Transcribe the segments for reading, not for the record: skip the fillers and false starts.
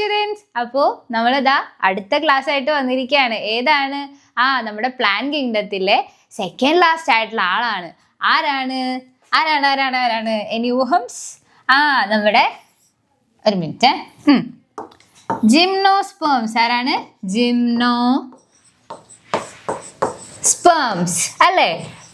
Students, അപ്പോൾ നമ്മളിതാ അടുത്ത ക്ലാസ് ആയിട്ട് വന്നിരിക്കുകയാണ്. ഏതാണ്? നമ്മുടെ പ്ലാൻ കിങ്ഡത്തിലെ സെക്കൻഡ് ലാസ്റ്റ് ആയിട്ടുള്ള ആളാണ്. ആരാണ്? എനി ഊഹംസ്? നമ്മുടെ ഒരു മിനിറ്റ്, ജിംനോസ്പേംസ്. ആരാണ്? ജിംനോസ്പേംസ് അല്ലേ?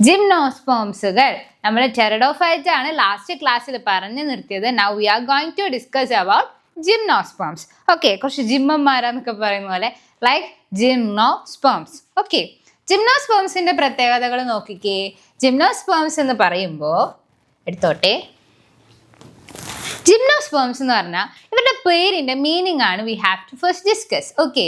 ജിംനോസ്പേംസുകൾ. നമ്മൾ ടെറിഡോഫൈറ്റ് ആണ് ലാസ്റ്റ് ക്ലാസ്സിൽ പറഞ്ഞു നിർത്തിയത്. Now we are going to discuss about gymnosperms. Okay, കുറച്ച് ജിമ്മന്മാരാന്നൊക്കെ പറയുന്ന പോലെ, ലൈക്ക് ജിംനോസ്പേംസ്. ഓക്കെ, ജിംനോസ്പേംസിന്റെ പ്രത്യേകതകൾ നോക്കിക്കേ. ജിംനോസ്പേംസ് എന്ന് പറയുമ്പോൾ എടുത്തോട്ടെ, ജിംനോസ്പേംസ് എന്ന് പറഞ്ഞാൽ ഇവരുടെ പേരിന്റെ മീനിങ് ആണ് we have to first discuss. Okay,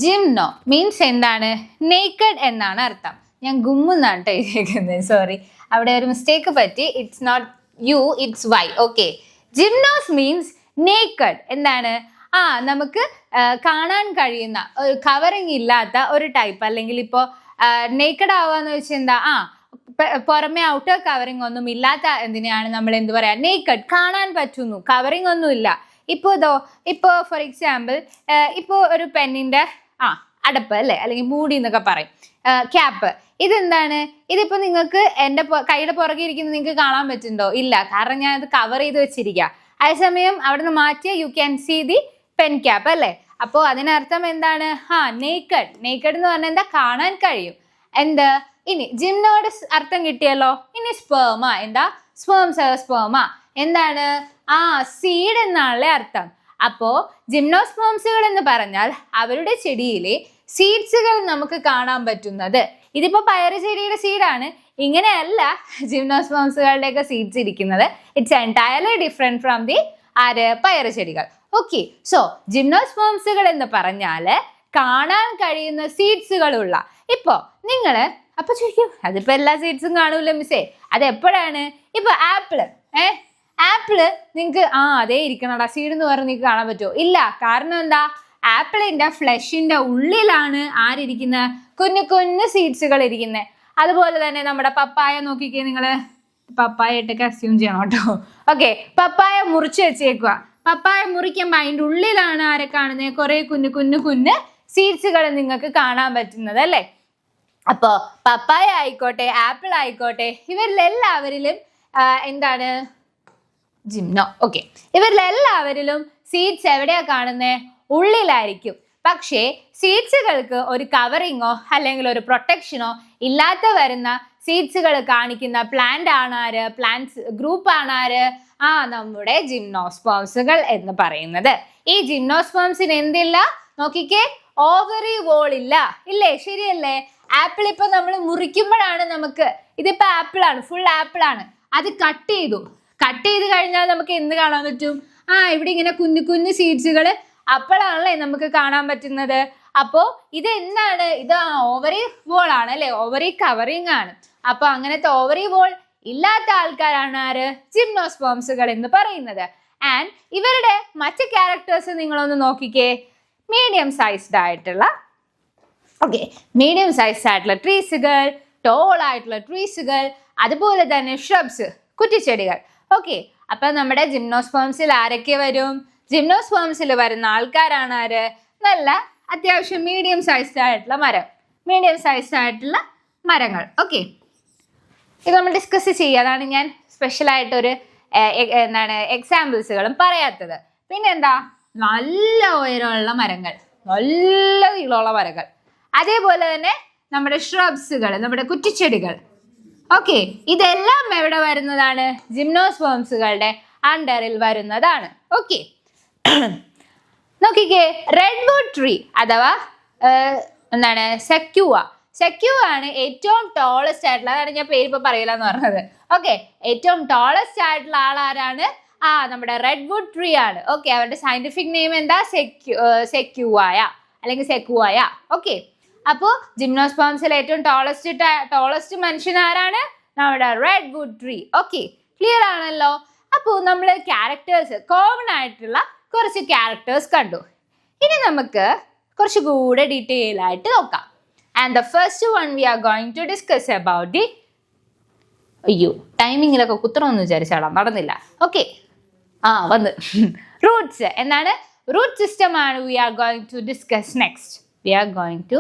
gymno means എന്താണ്? നേക്കഡ് എന്നാണ് അർത്ഥം. ഞാൻ ഗുമ്മെന്നാണ് എഴുതിയിരിക്കുന്നത്, സോറി, അവിടെ ഒരു മിസ്റ്റേക്ക് പറ്റി. It's not U, it's Y. Okay, gymnos means naked. എന്താണ്? നമുക്ക് കാണാൻ കഴിയുന്ന ഒരു കവറിങ് ഇല്ലാത്ത ഒരു ടൈപ്പ്, അല്ലെങ്കിൽ ഇപ്പോൾ നേക്കഡ് ആവാന്ന് വെച്ചാൽ എന്താ? പുറമെ ഔട്ടർ കവറിങ് ഒന്നും ഇല്ലാത്ത എന്തിനാണ് നമ്മൾ എന്ത് പറയാ? നേക്കഡ്, കാണാൻ പറ്റുന്നു, കവറിങ് ഒന്നും ഇല്ല. ഇപ്പോൾ ഫോർ എക്സാമ്പിൾ, ഇപ്പോൾ ഒരു പെന്നിന്റെ അടപ്പ് അല്ലേ, അല്ലെങ്കിൽ മൂടി എന്നൊക്കെ പറയും, ക്യാപ്പ്. ഇതെന്താണ്? ഇതിപ്പോൾ നിങ്ങൾക്ക് എൻ്റെ കൈയുടെ പുറകെ ഇരിക്കുന്നത് നിങ്ങൾക്ക് കാണാൻ പറ്റുന്നുണ്ടോ? ഇല്ല, കാരണം ഞാൻ അത് കവർ ചെയ്ത് വെച്ചിരിക്കുക. അതേസമയം അവിടെ നിന്ന് മാറ്റിയ you can see the pen cap അല്ലേ? അപ്പോൾ അതിനർത്ഥം എന്താണ്? നേക്കഡ് എന്ന് പറഞ്ഞാൽ എന്താ? കാണാൻ കഴിയും. എന്ത്? ഇനി ജിംനോയുടെ അർത്ഥം കിട്ടിയല്ലോ. ഇനി സ്പേമ. എന്താ? സ്പേമ എന്താണ്? സീഡ് എന്നാണല്ലേ അർത്ഥം. അപ്പോ ജിംനോസ്പേംസുകൾ എന്ന് പറഞ്ഞാൽ അവരുടെ ചെടിയിലെ സീഡ്സുകൾ നമുക്ക് കാണാൻ പറ്റുന്നത്. ഇതിപ്പോ പയറ് ചെടിയുടെ സീഡാണ്, ഇങ്ങനെയല്ല ജിംനോസ്പേംസുകളുടെയൊക്കെ സീഡ്സ് ഇരിക്കുന്നത്. It's entirely different from the പയറ് ചെടികൾ. ഓക്കെ, സോ ജിംനോസ്പേംസുകൾ എന്ന് പറഞ്ഞാല് കാണാൻ കഴിയുന്ന സീഡ്സുകളുള്ള. ഇപ്പോ നിങ്ങള് അപ്പൊ ചോദിക്കും, അതിപ്പോ എല്ലാ സീഡ്സും കാണൂല്ലോ മിസ്സേ, അത് എപ്പോഴാണ്? ഇപ്പൊ ആപ്പിള് നിങ്ങക്ക് അതേ ഇരിക്കണടാ സീഡ് എന്ന് പറഞ്ഞ് നിങ്ങൾക്ക് കാണാൻ പറ്റുമോ? ഇല്ല, കാരണം എന്താ? ആപ്പിളിന്റെ ഫ്ലഷിന്റെ ഉള്ളിലാണ് ആരിയ്ക്കുന്ന? കുഞ്ഞു സീഡ്സുകൾ ഇരിക്കുന്നത്. അതുപോലെ തന്നെ നമ്മുടെ പപ്പായ നോക്കിക്കേ നിങ്ങള്. പപ്പായ ഇട്ടൊക്കെ അസ്യൂം ചെയ്യണം കേട്ടോ. ഓക്കെ, പപ്പായ മുറിച്ച് വെച്ചേക്കുക. പപ്പായ മുറിക്കുമ്പോൾ അതിൻ്റെ ഉള്ളിലാണ് ആരെ കാണുന്നത്? കുറെ കുഞ്ഞു സീഡ്സുകൾ നിങ്ങൾക്ക് കാണാൻ പറ്റുന്നത് അല്ലേ? അപ്പോ പപ്പായ ആയിക്കോട്ടെ, ആപ്പിൾ ആയിക്കോട്ടെ, ഇവരിലെല്ലാവരിലും എന്താണ്? ജിംനോ. ഓക്കെ, ഇവരിലെല്ലാവരിലും സീഡ്സ് എവിടെയാ കാണുന്നത്? ഉള്ളിലായിരിക്കും. പക്ഷേ സീഡ്സുകൾക്ക് ഒരു കവറിങ്ങോ അല്ലെങ്കിൽ ഒരു പ്രൊട്ടക്ഷനോ ഇല്ലാത്ത വരുന്ന സീഡ്സുകൾ കാണിക്കുന്ന പ്ലാന്റ്സ് ഗ്രൂപ്പ് ആണ് ആര്? നമ്മുടെ ജിംനോസ്പേംസുകൾ എന്ന് പറയുന്നത്. ഈ ജിംനോസ്പേംസിന് എന്തില്ല? നോക്കിക്കേ, ഓവറി വോൾ ഇല്ല. ഇല്ലേ? ശരിയല്ലേ? ആപ്പിൾ ഇപ്പൊ നമ്മൾ മുറിക്കുമ്പോഴാണ് നമുക്ക്, ഇതിപ്പോ ആപ്പിളാണ്, ഫുൾ ആപ്പിളാണ്, അത് കട്ട് ചെയ്ത് കഴിഞ്ഞാൽ നമുക്ക് എന്ത് കാണാൻ പറ്റും? ഇവിടെ ഇങ്ങനെ കുഞ്ഞു സീഡ്സുകൾ അപ്പോഴാണല്ലേ നമുക്ക് കാണാൻ പറ്റുന്നത്. അപ്പോ ഇത് എന്താണ്? ഇത് ഓവറി വോൾ ആണ് അല്ലെ? ഓവറി കവറിങ് ആണ്. അപ്പൊ അങ്ങനത്തെ ഓവറി വോൾ ഇല്ലാത്ത ആൾക്കാരാണ് ആര്? ജിംനോസ്പേംസുകൾ എന്ന് പറയുന്നത്. ആൻഡ് ഇവരുടെ മറ്റ് ക്യാരക്ടേഴ്സ് നിങ്ങളൊന്ന് നോക്കിക്കേ. മീഡിയം സൈസ്ഡ് ആയിട്ടുള്ള ട്രീസുകൾ, ടോൾ ആയിട്ടുള്ള ട്രീസുകൾ, അതുപോലെ തന്നെ ഷ്രബ്സ്, കുറ്റിച്ചെടികൾ. ഓക്കെ, അപ്പൊ നമ്മുടെ ജിംനോസ്പേംസിൽ ആരൊക്കെ വരും? ജിംനോസ്പേംസിൽ വരുന്ന ആൾക്കാരാണ് ആര്? നല്ല അത്യാവശ്യം മീഡിയം സൈസ്ഡ് ആയിട്ടുള്ള മരങ്ങൾ. ഓക്കെ, ഇത് നമ്മൾ ഡിസ്കസ് ചെയ്യുക. അതാണ് ഞാൻ സ്പെഷ്യലായിട്ടൊരു എക്സാമ്പിൾസുകളും പറയാത്തത്. പിന്നെന്താ? നല്ല ഉയരമുള്ള മരങ്ങൾ, നല്ല നീളമുള്ള മരങ്ങൾ. അതേപോലെ തന്നെ നമ്മുടെ ഷ്രബ്സുകൾ, നമ്മുടെ കുറ്റിച്ചെടികൾ. ഓക്കെ, ഇതെല്ലാം എവിടെ വരുന്നതാണ്? ജിംനോസ്പേംസുകളുടെ അണ്ടറിൽ വരുന്നതാണ്. ഓക്കെ, നോക്കിക്കേ, റെഡ്വുഡ് ട്രീ അഥവാ സെക്യൂവ ആണ് ഏറ്റവും ടോളസ്റ്റ് ആയിട്ടുള്ള. അതാണ് ഞാൻ പേര് ഇപ്പൊ പറയില്ല എന്ന് പറഞ്ഞത്. ഓക്കെ, ഏറ്റവും ടോളസ്റ്റ് ആയിട്ടുള്ള ആളാരാണ്? നമ്മുടെ റെഡ്വുഡ് ട്രീ ആണ്. ഓക്കെ, അവരുടെ സയന്റിഫിക് നെയിം എന്താ? സെക്യൂവായ. ഓക്കെ, അപ്പോ ജിംനോസ്പേംസിൽ ഏറ്റവും ടോളസ്റ്റ് മനുഷ്യൻ ആരാണ്? നമ്മുടെ റെഡ്വുഡ് ട്രീ. ഓക്കെ, ക്ലിയർ ആണല്ലോ? അപ്പോൾ നമ്മൾ ക്യാരക്ടേഴ്സ്, കോമൺ ആയിട്ടുള്ള കുറച്ച് ക്യാരക്ടേഴ്സ് കണ്ടു. ഇനി നമുക്ക് കുറച്ചുകൂടെ ഡീറ്റെയിൽ ആയിട്ട് നോക്കാം. And the first one we are going to discuss about the ടൈമിങ്ങിലൊക്കെ കുത്തണമെന്ന് വിചാരിച്ചാടാ, നടന്നില്ല. ഓക്കെ, വന്ന് റൂട്ട്സ്. എന്താണ്? റൂട്ട് സിസ്റ്റം ആണ് we are going to discuss next. We are going to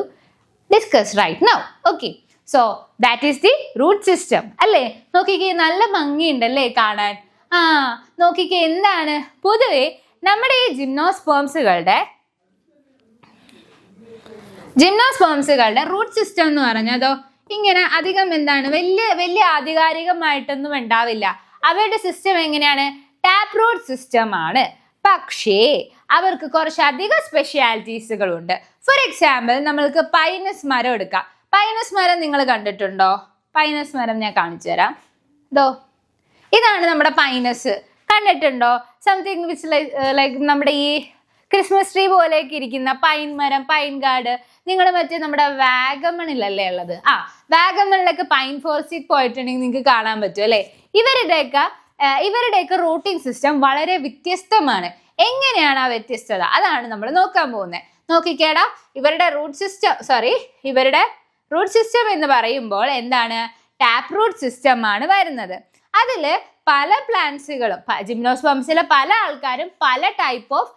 discuss right now. Okay, so that is the root system അല്ലേ. നോക്കിക്കേ, നല്ല ഭംഗിയുണ്ടല്ലേ കാണാൻ. നോക്കിക്കേ, എന്താണ് പൊതുവെ നമ്മുടെ ഈ ജിംനോസ്പേംസുകളുടെ റൂട്ട് സിസ്റ്റം എന്ന് പറഞ്ഞതോ ഇങ്ങനെ അധികം എന്താണ് വലിയ ആധികാരികമായിട്ടൊന്നും ഉണ്ടാവില്ല. അവരുടെ സിസ്റ്റം എങ്ങനെയാണ്? ടാപ്പ് റൂട്ട് സിസ്റ്റം ആണ്. പക്ഷേ അവർക്ക് കുറച്ചധികം സ്പെഷ്യാലിറ്റീസുകളുണ്ട്. ഫോർ എക്സാമ്പിൾ, നമ്മൾക്ക് പൈനസ് മരം എടുക്കാം. പൈനസ് മരം നിങ്ങൾ കണ്ടിട്ടുണ്ടോ? പൈനസ് മരം ഞാൻ കാണിച്ചു തരാം. ഇതാണ് നമ്മുടെ പൈനസ്. കണ്ടിട്ടുണ്ടോ? സംതിങ് വിച്ച് ലൈക്ക് നമ്മുടെ ഈ ക്രിസ്മസ് ട്രീ പോലെയൊക്കെ ഇരിക്കുന്ന പൈൻ മരം, പൈൻ ഗാർഡ്. നിങ്ങൾ മറ്റേ നമ്മുടെ വാഗമണിലല്ലേ ഉള്ളത്? വാഗമണിലൊക്കെ പൈൻ ഫോറസ്റ്റിൽ പോയിട്ടുണ്ടെങ്കിൽ നിങ്ങൾക്ക് കാണാൻ പറ്റും അല്ലേ. ഇവരുടെയൊക്കെ റൂട്ടിംഗ് സിസ്റ്റം വളരെ വ്യത്യസ്തമാണ്. എങ്ങനെയാണ് ആ വ്യത്യസ്തത? അതാണ് നമ്മൾ നോക്കാൻ പോകുന്നത്. നോക്കിക്കേടാ, ഇവരുടെ റൂട്ട് സിസ്റ്റം എന്ന് പറയുമ്പോൾ എന്താണ്? ടാപ്പ് റൂട്ട് സിസ്റ്റം ആണ് വരുന്നത്. അതിൽ പല പ്ലാന്റ്സുകളും ജിംനോസ്പേംസിലെ പല ആൾക്കാരും പല ടൈപ്പ് ഓഫ്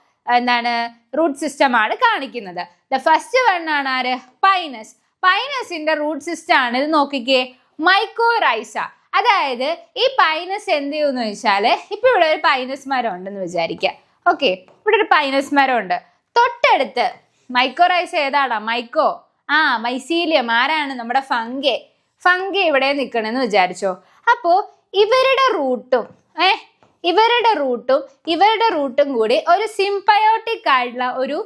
റൂട്ട് സിസ്റ്റം ആണ് കാണിക്കുന്നത്. ദ ഫസ്റ്റ് വൺ ആണ് ആര്? പൈനസ്. പൈനസിന്റെ റൂട്ട് സിസ്റ്റം ആണ് ഇത്. നോക്കിക്കേ, മൈക്കോറൈസ. അതായത് ഈ പൈനസ് എന്ത് ചെയ്യുമെന്ന് വെച്ചാല്, ഇപ്പൊ ഇവിടെ ഒരു പൈനസ് മരം ഉണ്ടെന്ന് വിചാരിക്കുക. ഓക്കെ, ഇവിടെ ഒരു പൈനസ് മരം ഉണ്ട്. തൊട്ടടുത്ത് മൈക്കോറൈസ ഏതാടാ? മൈസീലിയം. ആരാണ്? നമ്മുടെ ഫംഗെ ഇവിടെ നിൽക്കണമെന്ന് വിചാരിച്ചോ. അപ്പോ ഇവരുടെ റൂട്ടും കൂടി ഒരു സിംബയോട്ടിക് ആയിട്ടുള്ള ഒരു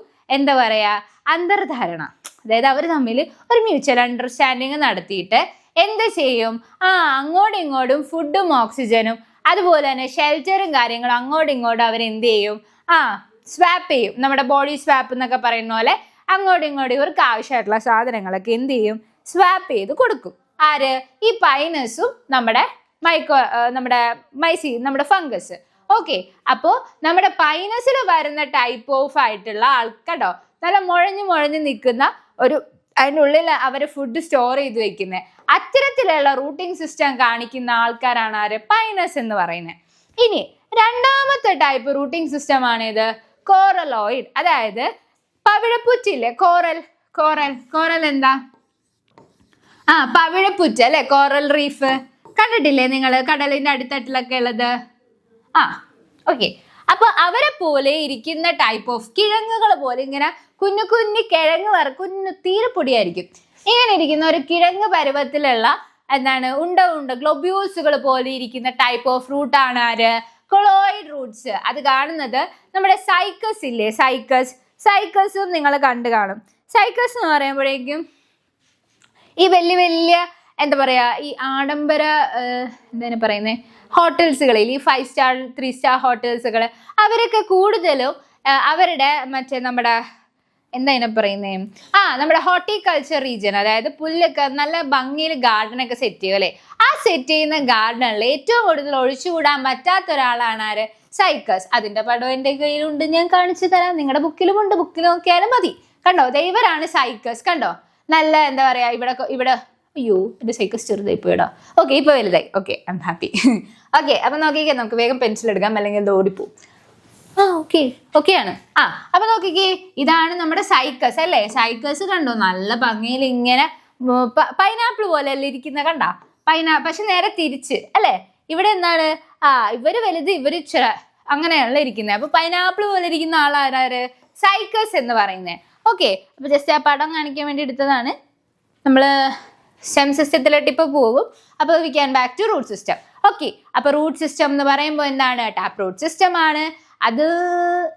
അന്തർധാരണ, അതായത് അവർ തമ്മിൽ ഒരു മ്യൂച്വൽ അണ്ടർസ്റ്റാൻഡിങ് നടത്തിയിട്ട് എന്ത് ചെയ്യും? അങ്ങോട്ടും ഇങ്ങോട്ടും ഫുഡും ഓക്സിജനും അതുപോലെ തന്നെ ഷെൽറ്ററും കാര്യങ്ങളും അങ്ങോട്ടും ഇങ്ങോട്ടും അവരെന്ത് ചെയ്യും? സ്വാപ്പ് ചെയ്യും. നമ്മുടെ ബോഡി സ്വാപ്പ് എന്നൊക്കെ പറയുന്ന പോലെ അങ്ങോട്ടും ഇങ്ങോട്ടും ഇവർക്ക് ആവശ്യമായിട്ടുള്ള സാധനങ്ങളൊക്കെ എന്ത് ചെയ്യും? സ്വാപ്പ് ചെയ്ത് കൊടുക്കും. ആര്? ഈ പൈനസും നമ്മുടെ ഫംഗസ്. ഓക്കെ, അപ്പോൾ നമ്മുടെ പൈനസിൽ വരുന്ന ടൈപ്പ് ഓഫ് ആയിട്ടുള്ള ആൾക്കടോ നല്ല മുഴഞ്ഞു നിൽക്കുന്ന ഒരു, അതിൻ്റെ ഉള്ളിൽ അവർ ഫുഡ് സ്റ്റോർ ചെയ്ത് വെക്കുന്നത്, അത്തരത്തിലുള്ള റൂട്ടിംഗ് സിസ്റ്റം കാണിക്കുന്ന ആൾക്കാരാണ് ആര്? പൈനസ് എന്ന് പറയുന്നത്. ഇനി രണ്ടാമത്തെ ടൈപ്പ് റൂട്ടിംഗ് സിസ്റ്റം ആണിത് കോറലോയിഡ്. അതായത് പവിഴപ്പുറ്റില്ലേ, കോറൽ എന്താ? പവിഴപ്പുറ്റ് അല്ലെ, കോറൽ റീഫ് കണ്ടിട്ടില്ലേ നിങ്ങൾ? കടലിന്റെ അടിത്തട്ടിലൊക്കെ ഉള്ളത്. ഓക്കെ, അപ്പൊ അവരെ പോലെ ഇരിക്കുന്ന ടൈപ്പ് ഓഫ് കിഴങ്ങുകൾ പോലെ ഇങ്ങനെ കുഞ്ഞു കുഞ്ഞു തീരെ പൊടിയായിരിക്കും. ഇങ്ങനെ ഇരിക്കുന്ന ഒരു കിഴങ്ങ് പരുവത്തിലുള്ള ഉണ്ട ഗ്ലോബ്യൂൾസുകൾ പോലെ ഇരിക്കുന്ന ടൈപ്പ് ഓഫ് റൂട്ട് ആണ് ആര്? Colloid Roots. അത് കാണുന്നത് നമ്മുടെ സൈക്കസ് ഇല്ലേ, സൈക്കസും നിങ്ങൾ കണ്ടു കാണും. സൈക്കസ് എന്ന് പറയുമ്പോഴേക്കും ഈ വലിയ ഈ ആഡംബര ഹോട്ടൽസുകളിൽ, ഈ 5 സ്റ്റാർ 3 സ്റ്റാർ ഹോട്ടൽസുകൾ, അവരൊക്കെ കൂടുതലും അവരുടെ നമ്മുടെ നമ്മുടെ ഹോർട്ടിക്കൾച്ചർ റീജിയൻ, അതായത് പുല്ലൊക്കെ നല്ല ഭംഗിയിൽ ഗാർഡനൊക്കെ സെറ്റ് ചെയ്യും അല്ലേ. ആ സെറ്റ് ചെയ്യുന്ന ഗാർഡനിൽ ഏറ്റവും കൂടുതൽ ഒഴിച്ചുകൂടാൻ പറ്റാത്ത ഒരാളാണ് ആര്? സൈക്കസ്. അതിന്റെ പടം എൻ്റെ കയ്യിലുണ്ട്, ഞാൻ കാണിച്ചു തരാം. നിങ്ങളുടെ ബുക്കിലുമുണ്ട്, ബുക്കിൽ നോക്കിയാലും മതി. കണ്ടോ, ഇവരാണ് സൈക്കസ്. കണ്ടോ, നല്ല ഇവിടെ അയ്യോ, എൻ്റെ സൈക്കസ് ചെറുതായി പോയിടോ. ഓക്കെ, ഇപ്പൊ വലുതായി. Okay, I am happy. Okay, അപ്പൊ നോക്കിക്കേ, നമുക്ക് വേഗം പെൻസിൽ എടുക്കാം, അല്ലെങ്കിൽ അത് ഓടിപ്പോവും. ഓക്കെയാണ്. അപ്പൊ നോക്കിക്കേ, ഇതാണ് നമ്മുടെ സൈക്കസ് അല്ലേ. സൈക്കസ് കണ്ടോ, നല്ല ഭംഗിയിൽ ഇങ്ങനെ പൈനാപ്പിൾ പോലെ അല്ലേ ഇരിക്കുന്ന, കണ്ട പക്ഷെ നേരെ തിരിച്ച് അല്ലേ. ഇവിടെ എന്താണ്? ഇവര് വലുത്, ഇവര് അങ്ങനെയാണല്ലോ ഇരിക്കുന്നത്. അപ്പൊ പൈനാപ്പിൾ പോലെ ഇരിക്കുന്ന ആളാരാര്? സൈക്കസ് എന്ന് പറയുന്നത്. ഓക്കെ, അപ്പൊ ജസ്റ്റ് ആ പടം കാണിക്കാൻ വേണ്ടി എടുത്തതാണ്. നമ്മള് സ്റ്റെം സിസ്റ്റത്തിലോട്ട് ഇപ്പൊ പോകും. അപ്പൊ we can back to root system. Okay, അപ്പൊ റൂട്ട് സിസ്റ്റം എന്ന് പറയുമ്പോൾ എന്താണ്? ടാപ്പ് റൂട്ട് സിസ്റ്റം ആണ്. അത്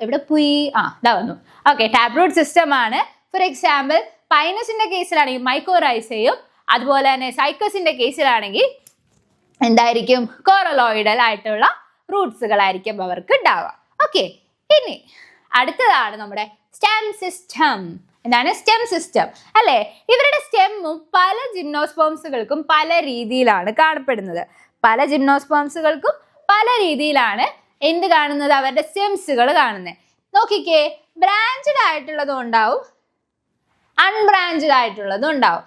എവിടെ പോയി? ഇതാ വന്നു. ഓക്കെ, ടാപ്പ് റൂട്ട് സിസ്റ്റം ആണ്. ഫോർ എക്സാമ്പിൾ, പൈനസിന്റെ കേസിലാണെങ്കിൽ മൈക്കോറൈസയും, അതുപോലെ തന്നെ സൈക്കസിന്റെ കേസിലാണെങ്കിൽ എന്തായിരിക്കും? കോറലോയിഡൽ ആയിട്ടുള്ള റൂട്ട്സുകളായിരിക്കും അവർക്ക് ഉണ്ടാവുക. ഓക്കെ, ഇനി അടുത്തതാണ് നമ്മുടെ സ്റ്റെം സിസ്റ്റം. എന്താണ് സ്റ്റെം സിസ്റ്റം അല്ലേ? ഇവരുടെ സ്റ്റെമ്മും പല ജിംനോസ്പേംസുകൾക്കും പല രീതിയിലാണ് കാണപ്പെടുന്നത്. പല ജിംനോസ്പേംസുകൾക്കും പല രീതിയിലാണ് എന്ത് കാണുന്നത്? അവരുടെ സ്റ്റെംസുകൾ കാണുന്നത്. നോക്കിക്കേ, ബ്രാഞ്ചഡ് ആയിട്ടുള്ളതും ഉണ്ടാവും, അൺബ്രാഞ്ചഡ് ആയിട്ടുള്ളതും ഉണ്ടാവും.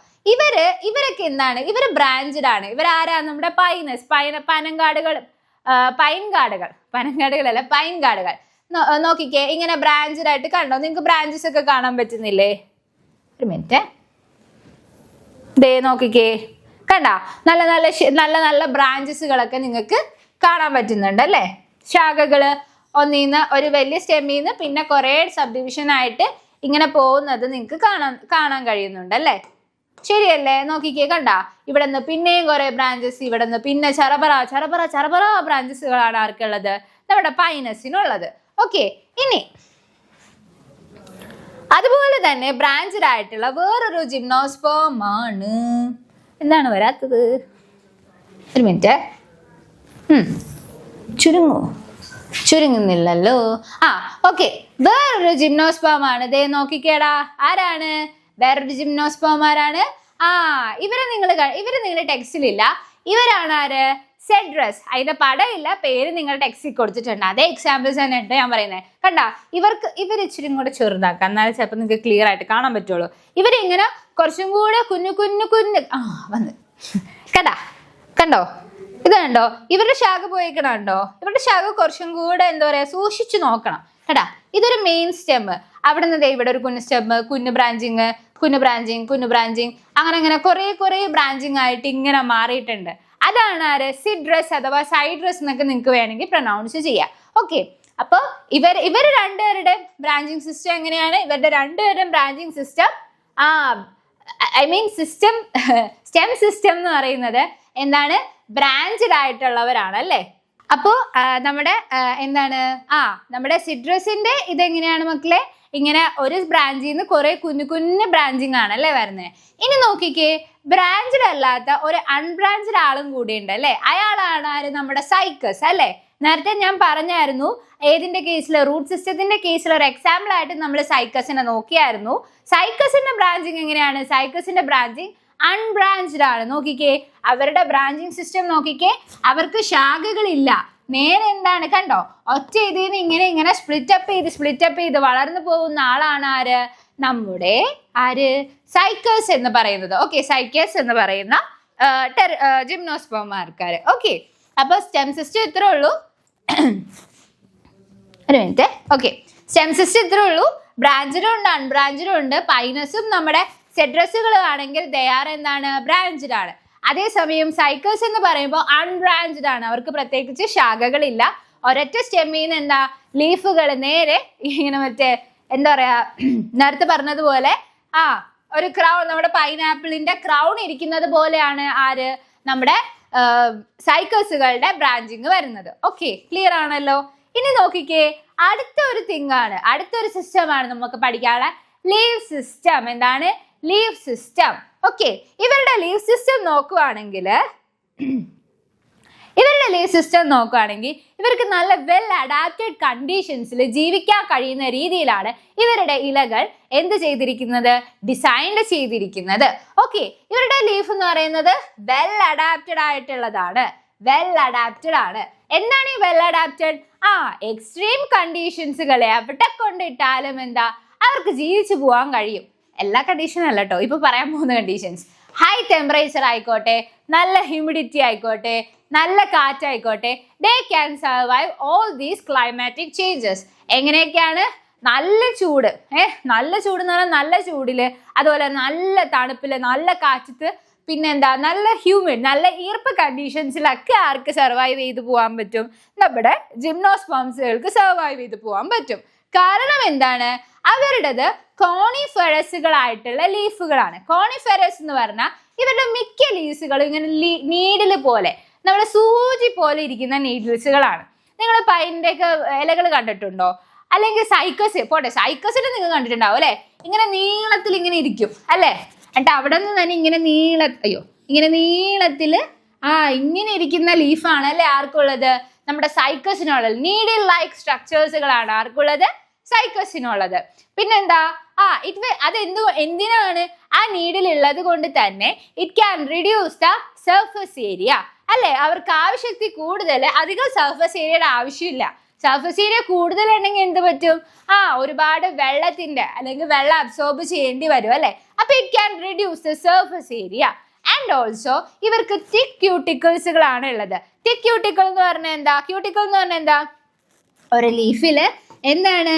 ഇവരൊക്കെ എന്താണ്? ഇവര് ബ്രാഞ്ചഡ് ആണ്. ഇവരാരാ? നമ്മുടെ പൈനസ്, പൈൻകാടുകൾ. നോക്കിക്കേ, ഇങ്ങനെ ബ്രാഞ്ചഡ് ആയിട്ട് കണ്ടോ? നിങ്ങൾക്ക് ബ്രാഞ്ചസ് ഒക്കെ കാണാൻ പറ്റുന്നില്ലേ? ഒരു മിനിറ്റ്, ദേ നോക്കിക്കേ, കണ്ട നല്ല നല്ല നല്ല നല്ല ബ്രാഞ്ചസുകളൊക്കെ നിങ്ങൾക്ക് കാണാൻ പറ്റുന്നുണ്ട് അല്ലേ? ശാഖകള് ഒന്നീന്ന് ഒരു വലിയ സ്റ്റെമ്മിന്ന് പിന്നെ കുറെ സബ് ഡിവിഷൻ ആയിട്ട് ഇങ്ങനെ പോകുന്നത് നിങ്ങൾക്ക് കാണാൻ കഴിയുന്നുണ്ട് അല്ലേ? ശരിയല്ലേ? നോക്കിക്കേ, കണ്ട ഇവിടെ നിന്ന് പിന്നെയും കുറെ ബ്രാഞ്ചസ്, ഇവിടെ നിന്ന് പിന്നെ ചറപറ ബ്രാഞ്ചസുകളാണ് ആർക്കുള്ളത്? നമ്മുടെ പൈനസിനുള്ളത്. ഓക്കെ, ഇനി അതുപോലെ തന്നെ ബ്രാഞ്ചഡ് ആയിട്ടുള്ള വേറൊരു ജിംനോസ്പേം ആണ്. എന്താണ് വരാത്തത്? ഒരു മിനിറ്റ്, ചുരുങ്ങുന്നില്ലല്ലോ. ഓക്കെ, വേറൊരു ജിംനോസ്പേം ആണ്. ദേ നോക്കിക്കേടാ, ആരാണ് വേറൊരു ജിംനോസ്പേം? ആരാണ്? ഇവര് നിങ്ങളുടെ ടെക്സ്റ്റിലില്ല. ഇവരാണ് ആര്? സെഡ്രസ്. അതിന്റെ പടമില്ല, പേര് നിങ്ങളുടെ ടെക്സ്റ്റിൽ കൊടുത്തിട്ടുണ്ട്. അതേ എക്സാമ്പിൾസ് തന്നെ ഉണ്ട് ഞാൻ പറയുന്നത്. കണ്ട, ഇവർ ഇച്ചിരി കൂടെ ചെറുതാക്കാം, എന്നാലും ചിലപ്പോൾ നിങ്ങൾക്ക് ക്ലിയർ ആയിട്ട് കാണാൻ പറ്റുള്ളൂ. ഇവരിങ്ങനെ കുറച്ചും കൂടെ കുഞ്ഞു വന്ന് കണ്ടോ? ഇത് കണ്ടോ? ഇവരുടെ ശാഖ പോയിക്കണോ? ഇവരുടെ ശാഖ കുറച്ചും കൂടെ എന്താ പറയാ, സൂക്ഷിച്ചു നോക്കണം കേട്ടാ. ഇതൊരു മെയിൻ സ്റ്റെം. അവിടെ നിന്ന് ഇവിടെ ഒരു കുഞ്ഞു സ്റ്റെം, കുഞ്ഞു ബ്രാഞ്ചിങ് അങ്ങനെ കുറെ ബ്രാഞ്ചിങ് ആയിട്ട് ഇങ്ങനെ മാറിയിട്ടുണ്ട്. അതാണ് ആര്? സിഡ്രസ് അഥവാ സൈഡ്രസ് എന്നൊക്കെ നിങ്ങൾക്ക് വേണമെങ്കിൽ പ്രൊനൗൺസ് ചെയ്യാം. ഓക്കെ, അപ്പോൾ ഇവർ രണ്ടുപേരുടെ ബ്രാഞ്ചിങ് സിസ്റ്റം എങ്ങനെയാണ്? ഇവരുടെ രണ്ടുപേരുടെയും ബ്രാഞ്ചിങ് സിസ്റ്റം സ്റ്റെം സിസ്റ്റം എന്ന് പറയുന്നത് എന്താണ്? ബ്രാഞ്ചഡ് ആയിട്ടുള്ളവരാണ് അല്ലേ? അപ്പോ നമ്മുടെ നമ്മുടെ സിഡ്രസിന്റെ ഇതെങ്ങനെയാണ് മക്കളെ? ഇങ്ങനെ ഒരു ബ്രാഞ്ചിൽ നിന്ന് കുറെ കുഞ്ഞു ബ്രാഞ്ചിങ് ആണ് അല്ലേ വരുന്നത്. ഇനി നോക്കിക്കേ, ബ്രാഞ്ചഡ് അല്ലാത്ത ഒരു അൺബ്രാഞ്ചഡ് ആളും കൂടി ഉണ്ട് അല്ലേ? അയാളാണ് ആര്? നമ്മുടെ സൈക്കസ് അല്ലേ? നേരത്തെ ഞാൻ പറഞ്ഞായിരുന്നു ഏതിന്റെ കേസിൽ, റൂട്ട് സിസ്റ്റത്തിന്റെ കേസിൽ ഒരു എക്സാമ്പിൾ ആയിട്ട് നമ്മൾ സൈക്കസിനെ നോക്കിയായിരുന്നു. സൈക്കസിന്റെ ബ്രാഞ്ചിങ് എങ്ങനെയാണ്? സൈക്കസിന്റെ ബ്രാഞ്ചിങ് അൺബ്രാഞ്ചഡ് ആണ്. നോക്കിക്കേ, അവരുടെ ബ്രാഞ്ചിങ് സിസ്റ്റം നോക്കിക്കേ, അവർക്ക് ശാഖകളില്ല. നേരെ എന്താണ് കണ്ടോ, ഒറ്റ ഇതിന്ന് ഇങ്ങനെ സ്പ്ലിറ്റപ്പ് ചെയ്ത് വളർന്നു പോകുന്ന ആളാണ് ആര്? നമ്മുടെ സൈക്കസ് എന്ന് പറയുന്നത്. ഓക്കെ, സൈക്കസ് എന്ന് പറയുന്ന ജിംനോസ്പേമാർക്കാര്. ഓക്കെ, അപ്പൊ സ്റ്റെം സിസ്റ്റം ഇത്രേ ഉള്ളൂ. ഒരു മിനിറ്റ്. ഓക്കെ, സ്റ്റെം സിസ്റ്റം ഇത്രേ ഉള്ളൂ. ബ്രാഞ്ചഡും ഉണ്ട് അൺബ്രാഞ്ചഡും ഉണ്ട്. പൈനസും നമ്മുടെ സെഡ്രസുകൾ ആണെങ്കിൽ ദയാർ എന്താണ്? ബ്രാഞ്ചഡ് ആണ്. അതേസമയം സൈക്കസ് എന്ന് പറയുമ്പോൾ അൺബ്രാഞ്ചഡ് ആണ്. അവർക്ക് പ്രത്യേകിച്ച് ശാഖകളില്ല. ഒരൊറ്റ സ്റ്റെമ്മിൽ നിന്ന് എന്താ ലീഫുകൾ നേരെ ഇങ്ങനെ എന്താ പറയാ, നേരത്തെ പറഞ്ഞതുപോലെ ഒരു ക്രൗൺ, നമ്മുടെ പൈനാപ്പിളിന്റെ ക്രൗൺ ഇരിക്കുന്നത് പോലെയാണ് ആര്? നമ്മുടെ സൈക്കസുകളുടെ ബ്രാഞ്ചിങ് വരുന്നത്. ഓക്കെ, ക്ലിയർ ആണല്ലോ? ഇനി നോക്കിക്കേ, അടുത്തൊരു സിസ്റ്റമാണ് നമുക്ക് പഠിക്കാനുള്ള ലീവ് സിസ്റ്റം. എന്താണ്? Leave system. ഓക്കെ, ഇവരുടെ ലീവ് സിസ്റ്റം നോക്കുവാണെങ്കിൽ ഇവർക്ക് നല്ല വെൽ അഡാപ്റ്റഡ് കണ്ടീഷൻസിൽ ജീവിക്കാൻ കഴിയുന്ന രീതിയിലാണ് ഇവരുടെ ഇലകൾ എന്ത് ചെയ്തിരിക്കുന്നത്? ഡിസൈൻഡ് ചെയ്തിരിക്കുന്നത്. ഓക്കെ, ഇവരുടെ ലീഫ് എന്ന് പറയുന്നത് വെൽ അഡാപ്റ്റഡ് ആയിട്ടുള്ളതാണ്. എന്താണ് ഈ വെൽ അഡാപ്റ്റഡ്? എക്സ്ട്രീം കണ്ടീഷൻസുകളെ എവിടെ കൊണ്ടിട്ടാലും എന്താ അവർക്ക് ജീവിച്ചു പോകാൻ കഴിയും. എല്ലാ കണ്ടീഷനും അല്ല കേട്ടോ, ഇപ്പൊ പറയാൻ പോകുന്ന കണ്ടീഷൻസ്. ഹൈ ടെമ്പറേച്ചർ ആയിക്കോട്ടെ, നല്ല ഹ്യൂമിഡിറ്റി ആയിക്കോട്ടെ, നല്ല കാറ്റായിക്കോട്ടെ, they can survive all these climatic changes. എങ്ങനെയൊക്കെയാണ്? നല്ല ചൂട്, നല്ല ചൂട് എന്ന് പറഞ്ഞാൽ നല്ല ചൂടില്, അതുപോലെ നല്ല തണുപ്പില്, നല്ല കാറ്റത്ത്, പിന്നെന്താ നല്ല ഹ്യൂമിഡ്, നല്ല ഈർപ്പ കണ്ടീഷൻസിലൊക്കെ ആർക്ക് സർവൈവ് ചെയ്ത് പോകാൻ പറ്റും? നമ്മുടെ ജിംനോസ്പേംസുകൾക്ക് സർവൈവ് ചെയ്ത് പോകാൻ പറ്റും. കാരണം എന്താണ്? അവരുടേത് കോണിഫെറസുകളായിട്ടുള്ള ലീഫുകളാണ്. കോണിഫെറസ് എന്ന് പറഞ്ഞാൽ ഇവരുടെ മിക്ക ലീവ്സുകളും ഇങ്ങനെ നീഡില് പോലെ, നമ്മുടെ സൂചി പോലെ ഇരിക്കുന്ന നീഡിൽസുകളാണ്. നിങ്ങൾ പൈൻ്റെ ഒക്കെ ഇലകൾ കണ്ടിട്ടുണ്ടോ? അല്ലെങ്കിൽ സൈക്കസിനെ നിങ്ങൾ കണ്ടിട്ടുണ്ടാവും അല്ലെ? ഇങ്ങനെ നീളത്തിൽ ഇങ്ങനെ ഇരിക്കും അല്ലെ? എന്നിട്ട് അവിടെ നിന്ന് തന്നെ ഇങ്ങനെ നീളത്തില് ഇങ്ങനെ ഇരിക്കുന്ന ലീഫാണ് അല്ലെ ആർക്കുള്ളത്? നമ്മുടെ സൈക്കസിനുള്ളത്. Needle like സ്ട്രക്ചേഴ്സുകളാണ് ആർക്കുള്ളത്? സൈക്കസിനുള്ളത്. പിന്നെന്താ? എന്തിനാണ്? ആ നീഡിൽ ഉള്ളത് കൊണ്ട് തന്നെ it can reduce the surface area അല്ലെ? അവർക്ക് ആവശ്യത്തിൽ കൂടുതൽ അധികം സർഫസ് ഏരിയയുടെ ആവശ്യമില്ല. സർഫസ് ഏരിയ കൂടുതൽ ഉണ്ടെങ്കിൽ എന്ത് പറ്റും? ഒരുപാട് വെള്ളത്തിന്റെ അല്ലെങ്കിൽ വെള്ളം അബ്സോർബ് ചെയ്യേണ്ടി വരും അല്ലെ? അപ്പൊ it can reduce the surface area. And also ഇവർക്ക് തിക് ക്യൂട്ടിക്കിൾസുകളാണ് ഉള്ളത്. തിക് ക്യൂട്ടിക്കിൾ എന്ന് പറഞ്ഞാൽ എന്താ? ഒരു ലീഫില് എന്താണ്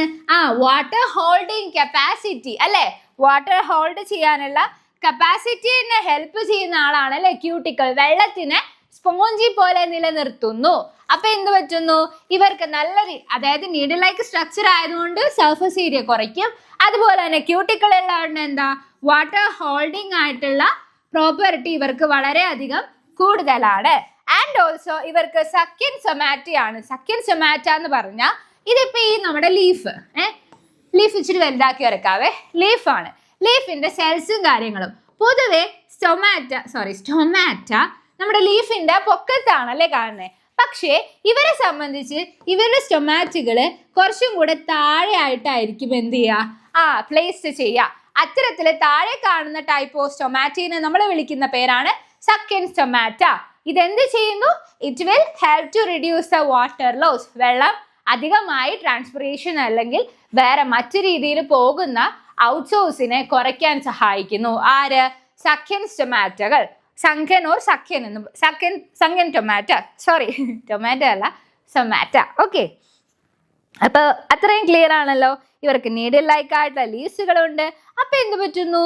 വാട്ടർ ഹോൾഡിങ് കപ്പാസിറ്റി അല്ലെ, വാട്ടർ ഹോൾഡ് ചെയ്യാനുള്ള കപ്പാസിറ്റിനെ ഹെൽപ്പ് ചെയ്യുന്ന ആളാണ് അല്ലെ ക്യൂട്ടിക്കിൾ. വെള്ളത്തിനെ സ്പോഞ്ചി പോലെ നിലനിർത്തുന്നു. അപ്പൊ എന്ത് പറ്റുന്നു, ഇവർക്ക് നല്ല അതായത് നീഡിൽ ലൈക്ക് സ്ട്രക്ചർ ആയതുകൊണ്ട് സർഫസ് ഏരിയ കുറയ്ക്കും. അതുപോലെ തന്നെ ക്യൂട്ടിക്കിൾ ഉള്ളതുകൊണ്ട് എന്താ, വാട്ടർ ഹോൾഡിംഗ് ആയിട്ടുള്ള പ്രോപ്പർട്ടി ഇവർക്ക് വളരെയധികം കൂടുതലാണ്. ആൻഡ് ഓൾസോ ഇവർക്ക് സക്യൻ സൊമാറ്റയാണ്. സക്യൻ സൊമാറ്റ എന്ന് പറഞ്ഞാൽ ഇതിപ്പോ ഈ നമ്മുടെ ലീഫ് ഇച്ചിരി വലുതാക്കി വരക്കാവേ. ലീഫാണ്, ലീഫിന്റെ സെൽസും കാര്യങ്ങളും. പൊതുവെ സ്റ്റൊമാറ്റ നമ്മുടെ ലീഫിന്റെ പൊക്കത്താണ് അല്ലേ കാണുന്നത്. പക്ഷേ ഇവരെ സംബന്ധിച്ച് ഇവരുടെ സ്റ്റൊമാറ്റുകള് കുറച്ചും കൂടെ താഴെ ആയിട്ടായിരിക്കും എന്ത് ചെയ്യുക, പ്ലേസ് ചെയ്യുക. അത്തരത്തില് താഴെ കാണുന്ന ടൈപ്പ് ഓഫ് സ്റ്റൊമാറ്റീനെ നമ്മൾ വിളിക്കുന്ന പേരാണ് സക്കൻ സ്റ്റൊമാറ്റ. ഇതെന്ത് ചെയ്യുന്നു, it will help to reduce the water loss. വെള്ളം അധികമായി ട്രാൻസ്പിറേഷൻ അല്ലെങ്കിൽ വേറെ മറ്റു രീതിയിൽ പോകുന്ന ഔട്ട്സോഴ്സിനെ കുറയ്ക്കാൻ സഹായിക്കുന്നു. ആര്, സക്കൻ സ്റ്റൊമാറ്റകൾ. സങ്കൻ ഓർ സക്കൻ എന്ന് സങ്കൻ ടൊമാറ്റോ, ടൊമാറ്റോ അല്ല സൊമാറ്റ. ഓക്കെ, അപ്പൊ അത്രയും ക്ലിയർ ആണല്ലോ. ഇവർക്ക് നീഡിൽ ലൈക്ക് ആയിട്ടുള്ള ലീവ്സുകളുണ്ട്. അപ്പൊ എന്ത് പറ്റുന്നു,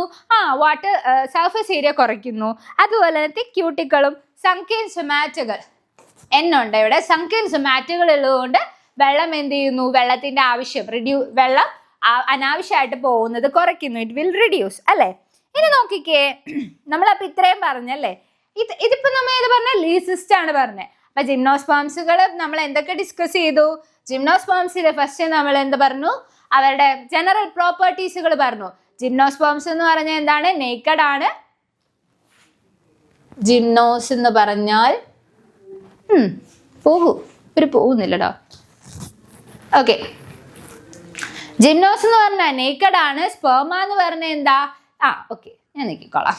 വാട്ടർ സർഫസ് ഏരിയ കുറയ്ക്കുന്നു. അതുപോലെ തന്നെ ക്യൂട്ടിക്കളും സങ്കൻ സൊമാറ്റകൾ എന്നുണ്ട് ഇവിടെ. സങ്കൻ സൊമാറ്റകൾ ഉള്ളതുകൊണ്ട് വെള്ളം എന്ത് ചെയ്യുന്നു, വെള്ളത്തിന്റെ ആവശ്യം വെള്ളം അനാവശ്യമായിട്ട് പോകുന്നത് കുറയ്ക്കുന്നു. ഇറ്റ് വിൽ റിഡ്യൂസ് അല്ലെ. ഇനി നോക്കിക്കേ, നമ്മളപ്പോ ഇത്രയും പറഞ്ഞല്ലേ. ഇതിപ്പോ നമ്മൾ ഏത് പറഞ്ഞ, ലീവ് സിസ്റ്റം ആണ് പറഞ്ഞത്. അപ്പൊ ജിംനോസ്പേംസുകൾ നമ്മൾ എന്തൊക്കെ ഡിസ്കസ് ചെയ്തു? ജിംനോസ്പേംസിൽ ഫസ്റ്റ് നമ്മൾ എന്ത് പറഞ്ഞു, അവരുടെ ജനറൽ പ്രോപ്പർട്ടീസുകൾ പറഞ്ഞു. ജിംനോസ്പേംസ് എന്ന് പറഞ്ഞാൽ എന്താണ്, നേക്കഡ് ആണ്. ജിംനോസ് എന്ന് പറഞ്ഞാൽ പോകുന്നില്ലടോ. ഓക്കെ, ജിംനോസ് എന്ന് പറഞ്ഞാൽ നേക്കഡ് ആണ്. സ്പേമ എന്ന് പറഞ്ഞാൽ എന്താ, ഓക്കെ ഞാൻ നോക്കിക്കോളാം.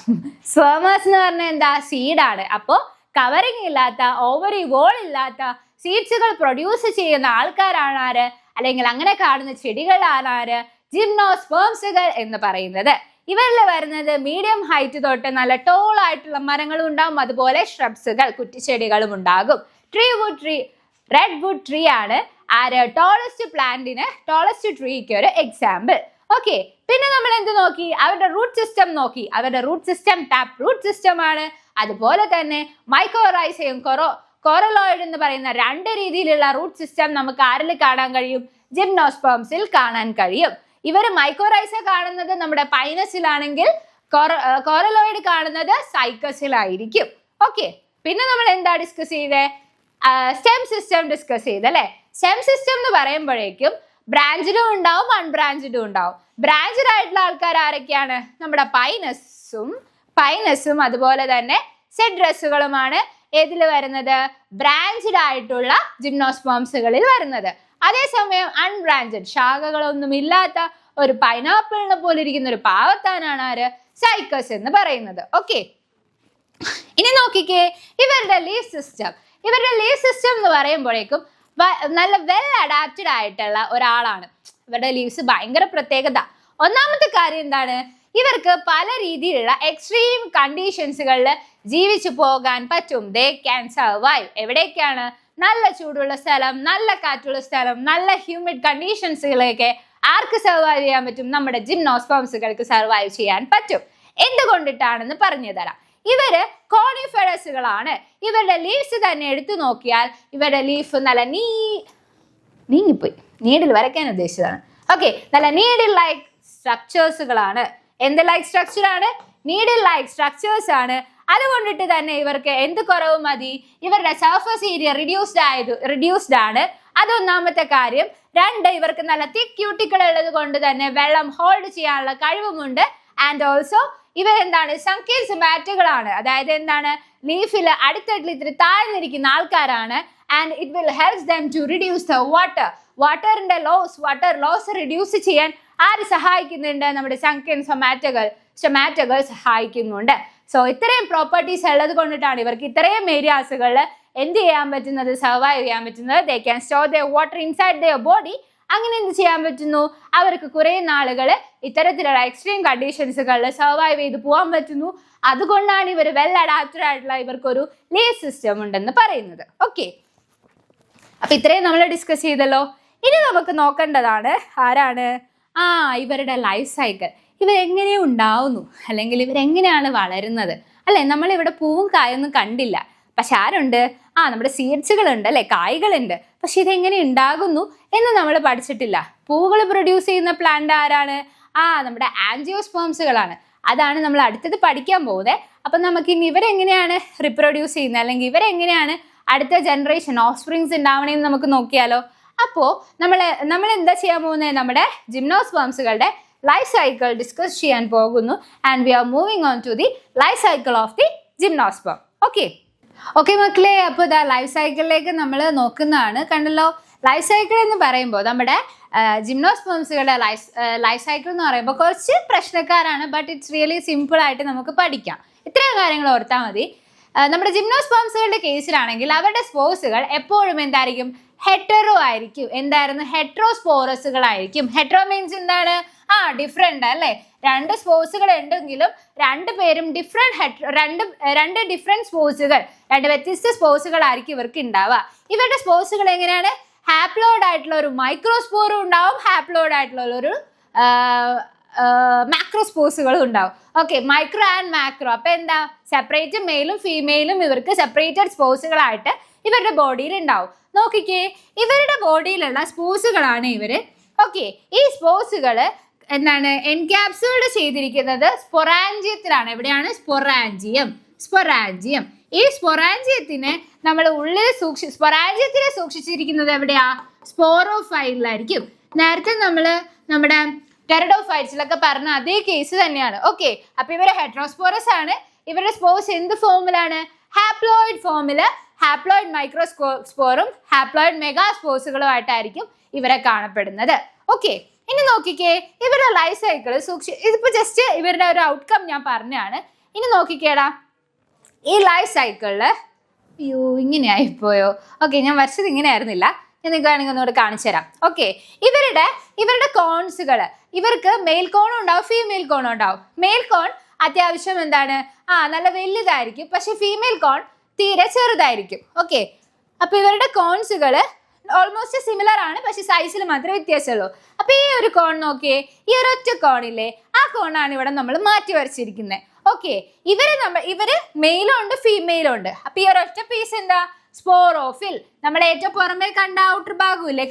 സ്പേമേഴ്സ് എന്ന് പറഞ്ഞാൽ എന്താ, സീഡാണ്. അപ്പോൾ കവറിങ് ഇല്ലാത്ത, ഓവറി വോൾ ഇല്ലാത്ത സീഡ്സുകൾ പ്രൊഡ്യൂസ് ചെയ്യുന്ന ആൾക്കാരാണ് ആര്, അല്ലെങ്കിൽ അങ്ങനെ കാണുന്ന ചെടികളാണ് ആര്, ജിംനോസ്പേംസുകൾ എന്ന് പറയുന്നത്. ഇവരിൽ വരുന്നത് മീഡിയം ഹൈറ്റ് തൊട്ട് നല്ല ടോൾ ആയിട്ടുള്ള മരങ്ങളും ഉണ്ടാകും. അതുപോലെ ഷ്രബ്സുകൾ, കുറ്റിച്ചെടികളും ഉണ്ടാകും. റെഡ് വുഡ് ട്രീ ആണ് ആര്, ടോളസ്റ്റ് പ്ലാന്റിന്, ടോളസ്റ്റ് ട്രീക്ക് ഒരു എക്സാമ്പിൾ. ഓക്കെ, പിന്നെ നമ്മൾ എന്ത് നോക്കി, അവരുടെ റൂട്ട് സിസ്റ്റം നോക്കി. അവരുടെ root system tap root system ആണ്. അതുപോലെ തന്നെ മൈക്കോറൈസയും കോറലോയിഡ് എന്ന് പറയുന്ന രണ്ട് രീതിയിലുള്ള റൂട്ട് സിസ്റ്റം നമുക്ക് ആരിൽ കാണാൻ കഴിയും, ജിംനോസ്പേംസിൽ കാണാൻ കഴിയും. ഇവർ മൈക്കോറൈസ കാണുന്നത് നമ്മുടെ പൈനസിലാണെങ്കിൽ കോറലോയിഡ് കാണുന്നത് സൈക്കസിലായിരിക്കും. ഓക്കെ, പിന്നെ നമ്മൾ എന്താ ഡിസ്കസ് ചെയ്തേ, സ്റ്റെം സിസ്റ്റം ഡിസ്കസ് ചെയ്തല്ലേ. സ്റ്റെം സിസ്റ്റം എന്ന് പറയുമ്പോഴേക്കും ബ്രാഞ്ചിലും ഉണ്ടാവും അൺബ്രാഞ്ചിലും ഉണ്ടാവും. ബ്രാഞ്ചഡ് ആയിട്ടുള്ള ആൾക്കാർ ആരൊക്കെയാണ്, നമ്മുടെ പൈനസും അതുപോലെ തന്നെ സെഡ്രസുകളുമാണ് ഏതിൽ വരുന്നത്, ബ്രാഞ്ചഡ് ആയിട്ടുള്ള ജിംനോസ്പേംസുകളിൽ വരുന്നത്. അതേസമയം അൺബ്രാഞ്ചഡ്, ശാഖകളൊന്നും ഇല്ലാത്ത ഒരു പൈനാപ്പിളിനെ പോലെ ഇരിക്കുന്ന ഒരു പാവത്താനാണ് ആര്, സൈക്കസ് എന്ന് പറയുന്നത്. ഓക്കെ, ഇനി നോക്കിക്കേ ഇവരുടെ ലീഫ് സിസ്റ്റം. ഇവരുടെ ലീഫ് സിസ്റ്റം എന്ന് പറയുമ്പോഴേക്കും നല്ല വെൽ അഡാപ്റ്റഡ് ആയിട്ടുള്ള ഒരാളാണ്. ഇവരുടെ ലീവ്സ് ഭയങ്കര പ്രത്യേകത. ഒന്നാമത്തെ കാര്യം എന്താണ്, ഇവർക്ക് പല രീതിയിലുള്ള എക്സ്ട്രീം കണ്ടീഷൻസുകളിൽ ജീവിച്ചു പോകാൻ പറ്റും. ദേ ക്യാൻ സർവൈവ്. എവിടേക്കാണ്, നല്ല ചൂടുള്ള സ്ഥലം, നല്ല കാറ്റുള്ള സ്ഥലം, നല്ല ഹ്യൂമിഡ് കണ്ടീഷൻസുകളൊക്കെ ആർക്ക് സർവൈവ് ചെയ്യാൻ പറ്റും, നമ്മുടെ ജിംനോസ്പേംസുകൾക്ക് സർവൈവ് ചെയ്യാൻ പറ്റും. എന്തുകൊണ്ടിട്ടാണെന്ന് പറഞ്ഞു തരാം. ഇവര് കോണിഫെറസുകളാണ്. ഇവരുടെ ലീവ്സ് തന്നെ എടുത്തു നോക്കിയാൽ ഇവരുടെ ലീഫ് നല്ല നീങ്ങിപ്പോയി, നീഡിൽ വരയ്ക്കാൻ ഉദ്ദേശിച്ചതാണ്. ഓക്കെ, നല്ല നീഡിൽ ലൈക്ക് സ്ട്രക്ചേഴ്സുകളാണ്. എന്ത് ലൈക്ക് സ്ട്രക്ചർ ആണ്, നീഡിൽ ലൈക്ക് സ്ട്രക്ചേഴ്സ് ആണ്. അതുകൊണ്ടിട്ട് തന്നെ ഇവർക്ക് എന്ത് കുറവ് മതി, ഇവരുടെ സർഫസ് ഏരിയ റിഡ്യൂസ്ഡ് ആണ്. അതൊന്നാമത്തെ കാര്യം. രണ്ട്, ഇവർക്ക് നല്ല തിക്ക് ക്യൂട്ടിക്കിൾ ഉള്ളത് കൊണ്ട് തന്നെ വെള്ളം ഹോൾഡ് ചെയ്യാനുള്ള കഴിവുമുണ്ട്. And also ഇവരെന്താണ്, സങ്കൻ സൊമാറ്റകളാണ്. അതായത് എന്താണ്, ലീഫിൽ അടിത്തട്ടിൽ ഇത്തിരി താഴ്ന്നിരിക്കുന്ന ആൾക്കാരാണ്. And it will helps them to reduce the വാട്ടറിന്റെ വാട്ടർ ലോസ് റിഡ്യൂസ് ചെയ്യാൻ ആര് സഹായിക്കുന്നുണ്ട്, നമ്മുടെ സങ്കൻ സൊമാറ്റകൾ സഹായിക്കുന്നുണ്ട്. സോ ഇത്രയും പ്രോപ്പർട്ടീസ് ഉള്ളത് കൊണ്ടിട്ടാണ് ഇവർക്ക് ഇത്രയും ഏരിയാസുകളിൽ എന്ത് ചെയ്യാൻ പറ്റുന്നത്, സർവൈവ് ചെയ്യാൻ പറ്റുന്നത്. They can store the water inside the body. അങ്ങനെ എന്ത് ചെയ്യാൻ പറ്റുന്നു, അവർക്ക് കുറെ നാളുകൾ ഇത്തരത്തിലുള്ള എക്സ്ട്രീം കണ്ടീഷൻസുകളിൽ സർവൈവ് ചെയ്ത് പോകാൻ പറ്റുന്നു. അതുകൊണ്ടാണ് ഇവർ വെൽ അഡാപ്റ്റഡ് ആയിട്ടുള്ള ഇവർക്കൊരു ലീവ് സിസ്റ്റം ഉണ്ടെന്ന് പറയുന്നത്. ഓക്കെ, അപ്പൊ ഇത്രയും നമ്മൾ ഡിസ്കസ് ചെയ്തല്ലോ. ഇനി നമുക്ക് നോക്കേണ്ടതാണ് ആരാണ് ഇവരുടെ ലൈഫ് സൈക്കിൾ. ഇവരെങ്ങനെ ഉണ്ടാവുന്നു, അല്ലെങ്കിൽ ഇവരെങ്ങനെയാണ് വളരുന്നത് അല്ലെ. നമ്മളിവിടെ പൂവും കായൊന്നും കണ്ടില്ല, പക്ഷെ ആരുണ്ട്? നമ്മുടെ സീഡ്സുകളുണ്ട് അല്ലെ, കായ്കളുണ്ട്. പക്ഷെ ഇതെങ്ങനെ ഉണ്ടാകുന്നു എന്ന് നമ്മൾ പഠിച്ചിട്ടില്ല. പൂവുകൾ പ്രൊഡ്യൂസ് ചെയ്യുന്ന പ്ലാന്റ് ആരാണ്? നമ്മുടെ ആൻജിയോസ്പേംസുകളാണ്. അതാണ് നമ്മൾ അടുത്തത് പഠിക്കാൻ പോകുന്നത്. അപ്പൊ നമുക്ക് ഇനി ഇവരെങ്ങനെയാണ് റിപ്രൊഡ്യൂസ് ചെയ്യുന്നത്, അല്ലെങ്കിൽ ഇവരെങ്ങനെയാണ് അടുത്ത ജനറേഷൻ ഓഫ് സ്പ്രിങ്സ് ഉണ്ടാവണേന്ന് നമുക്ക് നോക്കിയാലോ. അപ്പോൾ നമ്മൾ എന്താ ചെയ്യാൻ പോകുന്നത്? നമ്മുടെ ജിംനോസ്പേംസുകളുടെ ലൈഫ് സൈക്കിൾ ഡിസ്കസ് ചെയ്യാൻ പോകുന്നു. And we are moving on to the life cycle of the gymnosperm. Okay മക്കളെ, അപ്പോൾ ലൈഫ് സൈക്കിളിലേക്ക് നമ്മൾ നോക്കുന്നതാണ്. കണ്ടല്ലോ, ലൈഫ് സൈക്കിൾ എന്ന് പറയുമ്പോൾ നമ്മുടെ ജിംനോസ്പേംസുകളുടെ ലൈഫ് സൈക്കിൾ എന്ന് പറയുമ്പോൾ കുറച്ച് പ്രശ്നക്കാരാണ്. ബട്ട് ഇറ്റ്സ് റിയലി സിമ്പിൾ ആയിട്ട് നമുക്ക് പഠിക്കാം. ഇത്രയും കാര്യങ്ങൾ ഓർത്താൽ മതി. നമ്മുടെ ജിംനോസ്പേംസുകളുടെ കേസിലാണെങ്കിൽ അവരുടെ സ്പോർസുകൾ എപ്പോഴും എന്തായിരിക്കും? ഹെറ്ററോ ആയിരിക്കും. എന്തായിരുന്നു? ഹെട്രോസ്പോറസുകളായിരിക്കും. ഹെട്രോ മീൻസ് എന്താണ്? ഡിഫറെന്റ് അല്ലേ. രണ്ട് സ്പോർസുകൾ ഉണ്ടെങ്കിലും രണ്ടുപേരും രണ്ട് ഡിഫറെന്റ് സ്പോർസുകൾ, രണ്ട് വ്യത്യസ്ത സ്പോർസുകളായിരിക്കും ഇവർക്ക് ഉണ്ടാവുക. ഇവരുടെ സ്പോർസുകൾ എങ്ങനെയാണ്? ഹാപ്ലോയിഡ് ആയിട്ടുള്ള ഒരു മൈക്രോസ്പോറും ഉണ്ടാവും, ഹാപ്ലോയിഡ് ആയിട്ടുള്ള ഒരു മാക്രോസ്പോർസുകളും ഉണ്ടാവും. Okay, micro and macro. അപ്പൊ എന്താ? സെപ്പറേറ്റ് മെയിലും ഫീമെയിലും ഇവർക്ക് സെപ്പറേറ്റഡ് സ്പോർസുകളായിട്ട് ഇവരുടെ ബോഡിയിൽ ഉണ്ടാവും. നോക്കിക്കേ, ഇവരുടെ ബോഡിയിലുള്ള സ്പോർസുകളാണ് ഇവര്. ഓക്കെ, ഈ സ്പോർസുകള് എന്താണ്? എൻക്യാപ്സുൾഡ് ചെയ്തിരിക്കുന്നത് സ്പൊറാഞ്ചിയത്തിലാണ്. എവിടെയാണ്? സ്പൊറാഞ്ചിയം. ഈ സ്പൊറാഞ്ചിയത്തിനെ നമ്മൾ ഉള്ളിൽ സ്പൊറാഞ്ചിയത്തിനെ സൂക്ഷിച്ചിരിക്കുന്നത് എവിടെയാ? സ്പോറോഫൈലിലായിരിക്കും. നേരത്തെ നമ്മുടെ ടെറഡോഫൈറ്റ്സിലൊക്കെ പറഞ്ഞ അതേ കേസ് തന്നെയാണ്. ഓക്കെ, അപ്പൊ ഇവര് ഹെട്രോസ്പോറസ് ആണ്. ഇവരുടെ സ്പോർസ് എന്ത് ഫോമിലാണ്? ഹാപ്ലോയിഡ് ഫോമില്. ഹാപ്ലോയിഡ് മൈക്രോസ്പോറും ഹാപ്ലോയിഡ് മെഗാസ്പോർസുകളും ആയിട്ടായിരിക്കും ഇവരെ കാണപ്പെടുന്നത്. ഓക്കെ, ഇനി നോക്കിക്കേ, ഇവരുടെ ലൈഫ് സൈക്കിൾ ഇതിപ്പോ ജസ്റ്റ് ഇവരുടെ ഒരു ഔട്ട്കം ഞാൻ പറഞ്ഞാണ്. ഇനി നോക്കിക്കേടാ, ഈ ലൈഫ് സൈക്കിളില് ഇങ്ങനെ ആയിപ്പോയോ? ഓക്കെ, ഞാൻ വരച്ചത് ഇങ്ങനെ ആയിരുന്നില്ല. ഞാൻ നിങ്ങൾക്ക് വേണമെങ്കിൽ ഒന്നുകൂടെ കാണിച്ചു തരാം. ഓക്കെ, ഇവരുടെ കോൺസുകൾ, ഇവർക്ക് മെയിൽ കോണും ഉണ്ടാവും, ഫീമെയിൽ കോണും ഉണ്ടാവും. മെയിൽ കോൺ അത്യാവശ്യം എന്താണ്? നല്ല വലുതായിരിക്കും. പക്ഷെ ഫീമെയിൽ കോൺ തീരെ ചെറുതായിരിക്കും. ഓക്കെ, അപ്പൊ ഇവരുടെ കോൺസുകൾ ഓൾമോസ്റ്റ് സിമിലർ ആണ്, പക്ഷെ സൈസിൽ മാത്രമേ വ്യത്യാസമുള്ളൂ. അപ്പൊ ഈ ഒരു കോൺ നോക്കിയേ, ഈ ഒരൊറ്റ കോണില്ലേ, ആ കോണാണ് ഇവിടെ നമ്മൾ മാറ്റി വരച്ചിരിക്കുന്നത്. ഓക്കെ, ഇവര് മെയിലും ഉണ്ട് ഫീമെയിലും ഉണ്ട്. അപ്പൊ ഈ ഒരൊറ്റ പീസ് എന്താ? സ്പോറോഫിൽ. നമ്മുടെ ഏറ്റവും പുറമേ കണ്ട ഔട്ടർ ഭാഗമില്ലേ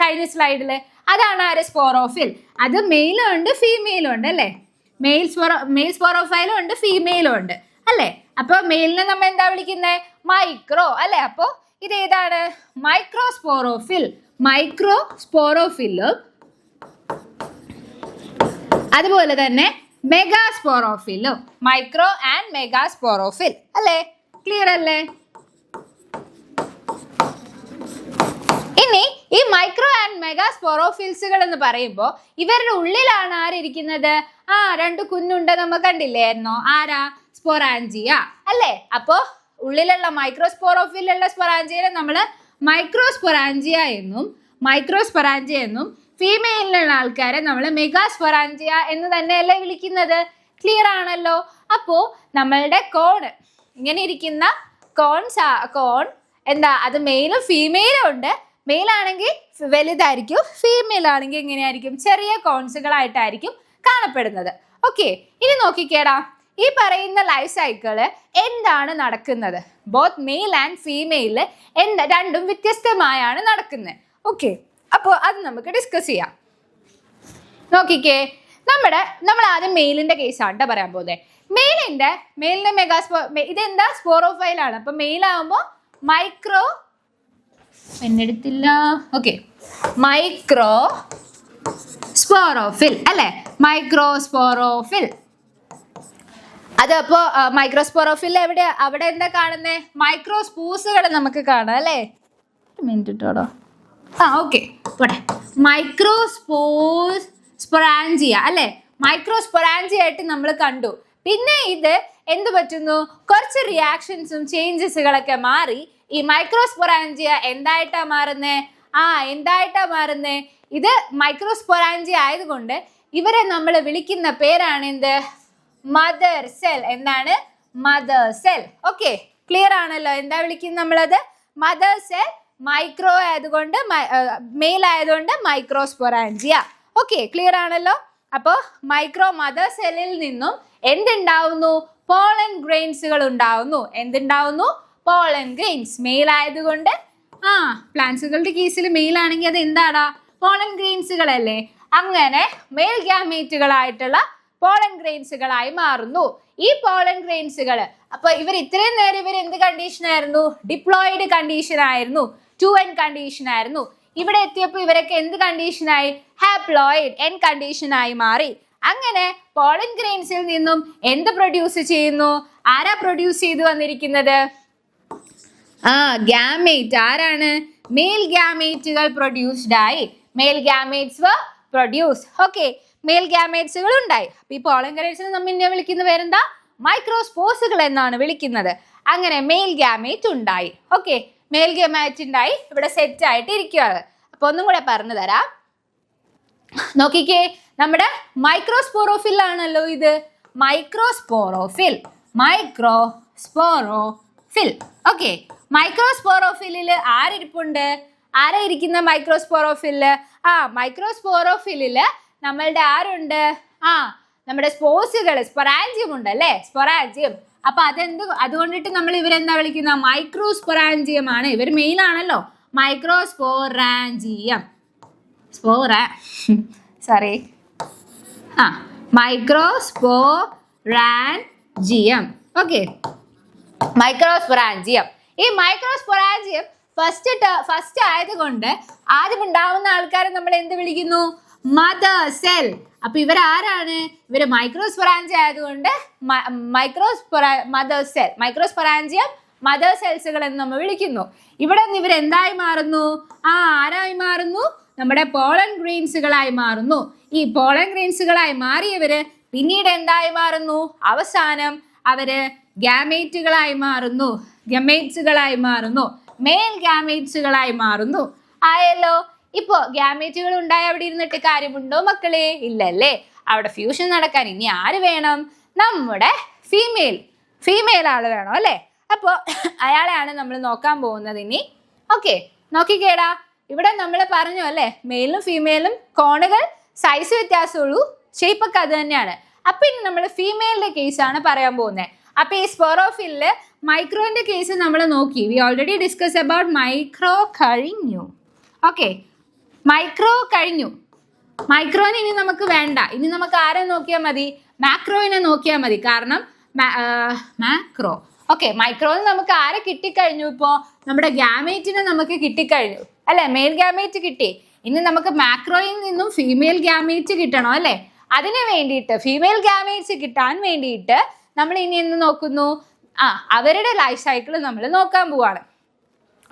കഴിഞ്ഞ സ്ലൈഡില്, അതാണ് സ്പോറോഫിൽ. അത് മെയിലും ഉണ്ട് ഫീമെയിലും ഉണ്ട് അല്ലേ. മെയിൽ സ്പോറോഫൈലും ഉണ്ട് ഫീമെയിലും ഉണ്ട് അല്ലേ. അപ്പൊ മെയിലിനെ നമ്മൾ എന്താ വിളിക്കുന്നത്? മൈക്രോ അല്ലെ. അപ്പൊ ഇത് ഏതാണ്? മൈക്രോസ്പോറോഫിലും അതുപോലെ തന്നെ മെഗാസ്പോറോഫിലും. മൈക്രോ ആൻഡ് മെഗാസ്പോറോഫിൽ അല്ലേ. ക്ലിയർ അല്ലേ? ഇനി ഈ മൈക്രോ ആൻഡ് മെഗാസ്പോറോഫിൽസുകൾ എന്ന് പറയുമ്പോൾ ഇവരുടെ ഉള്ളിലാണ് ആരിയ്ക്കുന്നത്? രണ്ട് കുഞ്ഞുണ്ട് നമ്മൾ കണ്ടില്ലായിരുന്നോ? ആരാ? സ്പൊറാഞ്ചിയ അല്ലേ. അപ്പോ ഉള്ളിലുള്ള മൈക്രോസ്പോറോഫിലുള്ള സ്പൊറാഞ്ചിയനെ നമ്മൾ മൈക്രോസ്പൊറാഞ്ചിയ എന്നും ഫീമെയിലുള്ള ആൾക്കാരെ നമ്മൾ മെഗാസ്പൊറാഞ്ചിയ എന്ന് തന്നെയല്ലേ വിളിക്കുന്നത്. ക്ലിയർ ആണല്ലോ? അപ്പോ നമ്മളുടെ ഇങ്ങനെ ഇരിക്കുന്ന കോൺ എന്താ? അത് മെയിലും ഫീമെയിലും ഉണ്ട്. മെയിൽ ആണെങ്കിൽ വലുതായിരിക്കും, ഫീമെയിൽ ആണെങ്കിൽ എങ്ങനെയായിരിക്കും? ചെറിയ കോൺസുകളായിട്ടായിരിക്കും കാണപ്പെടുന്നത്. ഓക്കെ, ഇനി നോക്കിക്കേടാ, ഈ പറയുന്ന ലൈഫ് സൈക്കിള് എന്താണ് നടക്കുന്നത്? ബോത്ത് മെയിൽ ആൻഡ് ഫീമെയില് രണ്ടും വ്യത്യസ്തമായാണ് നടക്കുന്നത്. ഓക്കെ, അപ്പോൾ അത് നമുക്ക് ഡിസ്കസ് ചെയ്യാം. നോക്കിക്കേ, നമ്മൾ ആദ്യം മെയിലിന്റെ കേസാണ് പറയാൻ പോകുന്നത്. മെയിലിന്റെ ഇതെന്താ? സ്പോറോഫൈലാണ്. അപ്പൊ മെയിലാകുമ്പോ മൈക്രോ സ്പോറോഫിൽ അല്ലെ. മൈക്രോസ്പോറോഫിൽ. അതപ്പോ മൈക്രോസ്പോറോഫിൽ അവിടെ എന്താ കാണുന്നേ? മൈക്രോസ്പൂസുകൾ നമുക്ക് കാണാം അല്ലേ. മിനിറ്റോടോ. ഓക്കെ, പോട്ടെ. മൈക്രോസ്പൊറാഞ്ചിയ അല്ലെ. മൈക്രോസ്പൊറാഞ്ചിയ ആയിട്ട് നമ്മൾ കണ്ടു. പിന്നെ ഇത് എന്ത് പറ്റുന്നു? കുറച്ച് റിയാക്ഷൻസും ചേഞ്ചസുകളൊക്കെ മാറി ഈ മൈക്രോസ്പൊറാഞ്ചിയ എന്തായിട്ടാ മാറുന്നേ? ഇത് മൈക്രോസ്പൊറാഞ്ചിയ ആയതുകൊണ്ട് ഇവരെ നമ്മൾ വിളിക്കുന്ന പേരാണ് എന്ത്? Mother cell. എന്താണ്? Mother cell. ഓക്കെ, ക്ലിയർ ആണല്ലോ? എന്താ വിളിക്കുന്നത് നമ്മളത്? മദർ സെൽ, മൈക്രോ ആയതുകൊണ്ട് മെയിൽ ആയതുകൊണ്ട് മൈക്രോസ്പൊറാഞ്ചിയ. ഓക്കെ, ക്ലിയർ ആണല്ലോ. അപ്പോൾ മൈക്രോ മദർ സെല്ലിൽ നിന്നും എന്തുണ്ടാവുന്നു? പോളൻ ഗ്രെയിൻസുകൾ ഉണ്ടാവുന്നു. എന്തുണ്ടാവുന്നു? Pollen grains. മെയിൽ ആയതുകൊണ്ട് പ്ലാന്റ്സുകളുടെ കേസിൽ മെയിൽ ആണെങ്കിൽ അത് എന്താടാ? പോളൻ ഗ്രെയിൻസുകളല്ലേ. അങ്ങനെ മെയിൽ ഗ്യാമേറ്റുകളായിട്ടുള്ള പോളൻ ഗ്രെയിൻസുകളായി മാറുന്നു. ഈ പോളൻ ഗ്രെയിൻസുകൾ അപ്പൊ ഇവർ ഇത്രയും നേരം ഇവർ എന്ത് കണ്ടീഷൻ ആയിരുന്നു? ഡിപ്ലോയിഡ് കണ്ടീഷൻ ആയിരുന്നു, 2n കണ്ടീഷൻ ആയിരുന്നു. ഇവിടെ എത്തിയപ്പോൾ ഇവരൊക്കെ എന്ത് കണ്ടീഷനായി? ഹാപ്ലോയിഡ് n കണ്ടീഷനായി മാറി. അങ്ങനെ പോളൻ ഗ്രെയിൻസിൽ നിന്നും എന്ത് പ്രൊഡ്യൂസ് ചെയ്യുന്നു? ആരാ പ്രൊഡ്യൂസ് ചെയ്തു വന്നിരിക്കുന്നത്? ഗ്യാമേറ്റ്. ആരാണ്? മെയിൽ ഗ്യാമേറ്റുകൾ പ്രൊഡ്യൂസ്ഡ് ആയി. മെയിൽ ഗ്യാമേറ്റ്സ് വർ പ്രൊഡ്യൂസ്. ഓക്കെ, മെയിൽ ഗ്യാമേറ്റ്സുകൾ ഉണ്ടായി. അപ്പൊ ഈ പോളൻ ഗ്രെയിൻസിനെ നമ്മൾ ഇന്നെ വിളിക്കുന്ന പേരെന്താ? മൈക്രോസ്പോസുകൾ എന്നാണ് വിളിക്കുന്നത്. അങ്ങനെ മെയിൽ ഗ്യാമേറ്റ് ഉണ്ടായി. ഓക്കെ, മെയിൽ ഗ്യാമേറ്റ് ഉണ്ടായി, ഇവിടെ സെറ്റ് ആയിട്ട് ഇരിക്കുകയാണ്. അപ്പൊ ഒന്നും കൂടെ പറഞ്ഞു തരാം. നോക്കിക്കേ, നമ്മുടെ മൈക്രോസ്പോറോഫിൽ ആണല്ലോ ഇത്. മൈക്രോസ്പോറോഫിൽ. ഓക്കെ, മൈക്രോസ്പോറോഫിലില് ആരിപ്പുണ്ട്? ആരാ ഇരിക്കുന്ന മൈക്രോസ്പോറോഫില്? മൈക്രോസ്പോറോഫിലില് നമ്മളുടെ ആരുണ്ട്? നമ്മുടെ സ്പോസുകൾ, സ്പൊറാഞ്ചിയം ഉണ്ട് അല്ലേ? സ്പൊറാഞ്ചിയം. അപ്പൊ അതുകൊണ്ടിട്ട് നമ്മൾ ഇവരെന്താ വിളിക്കുന്ന? മൈക്രോസ്പൊറാഞ്ചിയം ആണ്. ഇവർ മെയിൽ ആണല്ലോ. മൈക്രോസ്പൊറാഞ്ചിയം. മൈക്രോസ്പൊറാഞ്ചിയം. Okay, microsporangium. ഈ മൈക്രോസ്പൊറാഞ്ചിയം ഫസ്റ്റ് ആയതുകൊണ്ട് ആദ്യം ഉണ്ടാവുന്ന ആൾക്കാരെ നമ്മൾ എന്ത് വിളിക്കുന്നു? Mother cell. അപ്പൊ ഇവരാരാണ്? ഇവര് മൈക്രോസ്പൊറാഞ്ചിയം ആയതുകൊണ്ട് മൈക്രോസ്പൊറാഞ്ചിയം മദർ സെൽസുകൾ എന്ന് നമ്മൾ വിളിക്കുന്നു. ഇവിടെ നിന്ന് ഇവരെന്തായി മാറുന്നു? ആരായി മാറുന്നു? നമ്മുടെ പോളൻ ഗ്രെയിൻസുകളായി മാറുന്നു. ഈ പോളൻ ഗ്രെയിൻസുകളായി മാറിയവര് പിന്നീട് എന്തായി മാറുന്നു? അവസാനം അവര് ഗ്യാമേറ്റുകളായി മാറുന്നു. മെയിൽ ഗ്യാമേറ്റ്സുകളായി മാറുന്നു. ആയല്ലോ. ഇപ്പോ ഗ്യാമേറ്റുകൾ ഉണ്ടായി അവിടെ ഇരുന്നിട്ട് കാര്യമുണ്ടോ മക്കളെ? ഇല്ലല്ലേ. അവിടെ ഫ്യൂഷൻ നടക്കാൻ ഇനി ആര് വേണം? നമ്മുടെ ഫീമെയിൽ ആള് വേണം അല്ലേ? അപ്പോ അയാളെയാണ് നമ്മൾ നോക്കാൻ പോകുന്നത് ഇനി. ഓക്കെ, നോക്കിക്കേടാ, ഇവിടെ നമ്മൾ പറഞ്ഞു അല്ലേ, മെയിലും ഫീമെയിലും കോണുകൾ സൈസ് വ്യത്യാസമുള്ളൂ, ഷേപ്പ് ഒക്കെ അത് തന്നെയാണ്. അപ്പൊ ഇനി നമ്മൾ ഫീമെയിലിന്റെ കേസാണ് പറയാൻ പോകുന്നത്. അപ്പൊ ഈ സ്പൊറോഫിലില് മൈക്രോന്റെ കേസ് നമ്മൾ നോക്കി. We already discuss about micro കഴിഞ്ഞു. ഓക്കെ, മൈക്രോ കഴിഞ്ഞു. മൈക്രോനെ ഇനി നമുക്ക് വേണ്ട. ഇനി നമുക്ക് ആരെ നോക്കിയാൽ മതി? മാക്രോയിനെ നോക്കിയാൽ മതി. കാരണം മാക്രോ. ഓക്കെ, മൈക്രോയിൽ നമുക്ക് ആരെ കിട്ടിക്കഴിഞ്ഞു? ഇപ്പോ നമ്മുടെ ഗ്യാമേറ്റിനെ നമുക്ക് കിട്ടിക്കഴിഞ്ഞു അല്ലെ? മെയിൽ ഗ്യാമേറ്റ് കിട്ടി. ഇനി നമുക്ക് മാക്രോയിൽ നിന്നും ഫീമെയിൽ ഗ്യാമേറ്റ് കിട്ടണം അല്ലെ? അതിന് വേണ്ടിയിട്ട്, ഫീമെയിൽ ഗ്യാമേറ്റ്സ് കിട്ടാൻ വേണ്ടിയിട്ട് നമ്മൾ ഇനി എന്ത് നോക്കുന്നു? അവരുടെ ലൈഫ് സൈക്കിൾ നമ്മൾ നോക്കാൻ പോവാണ്.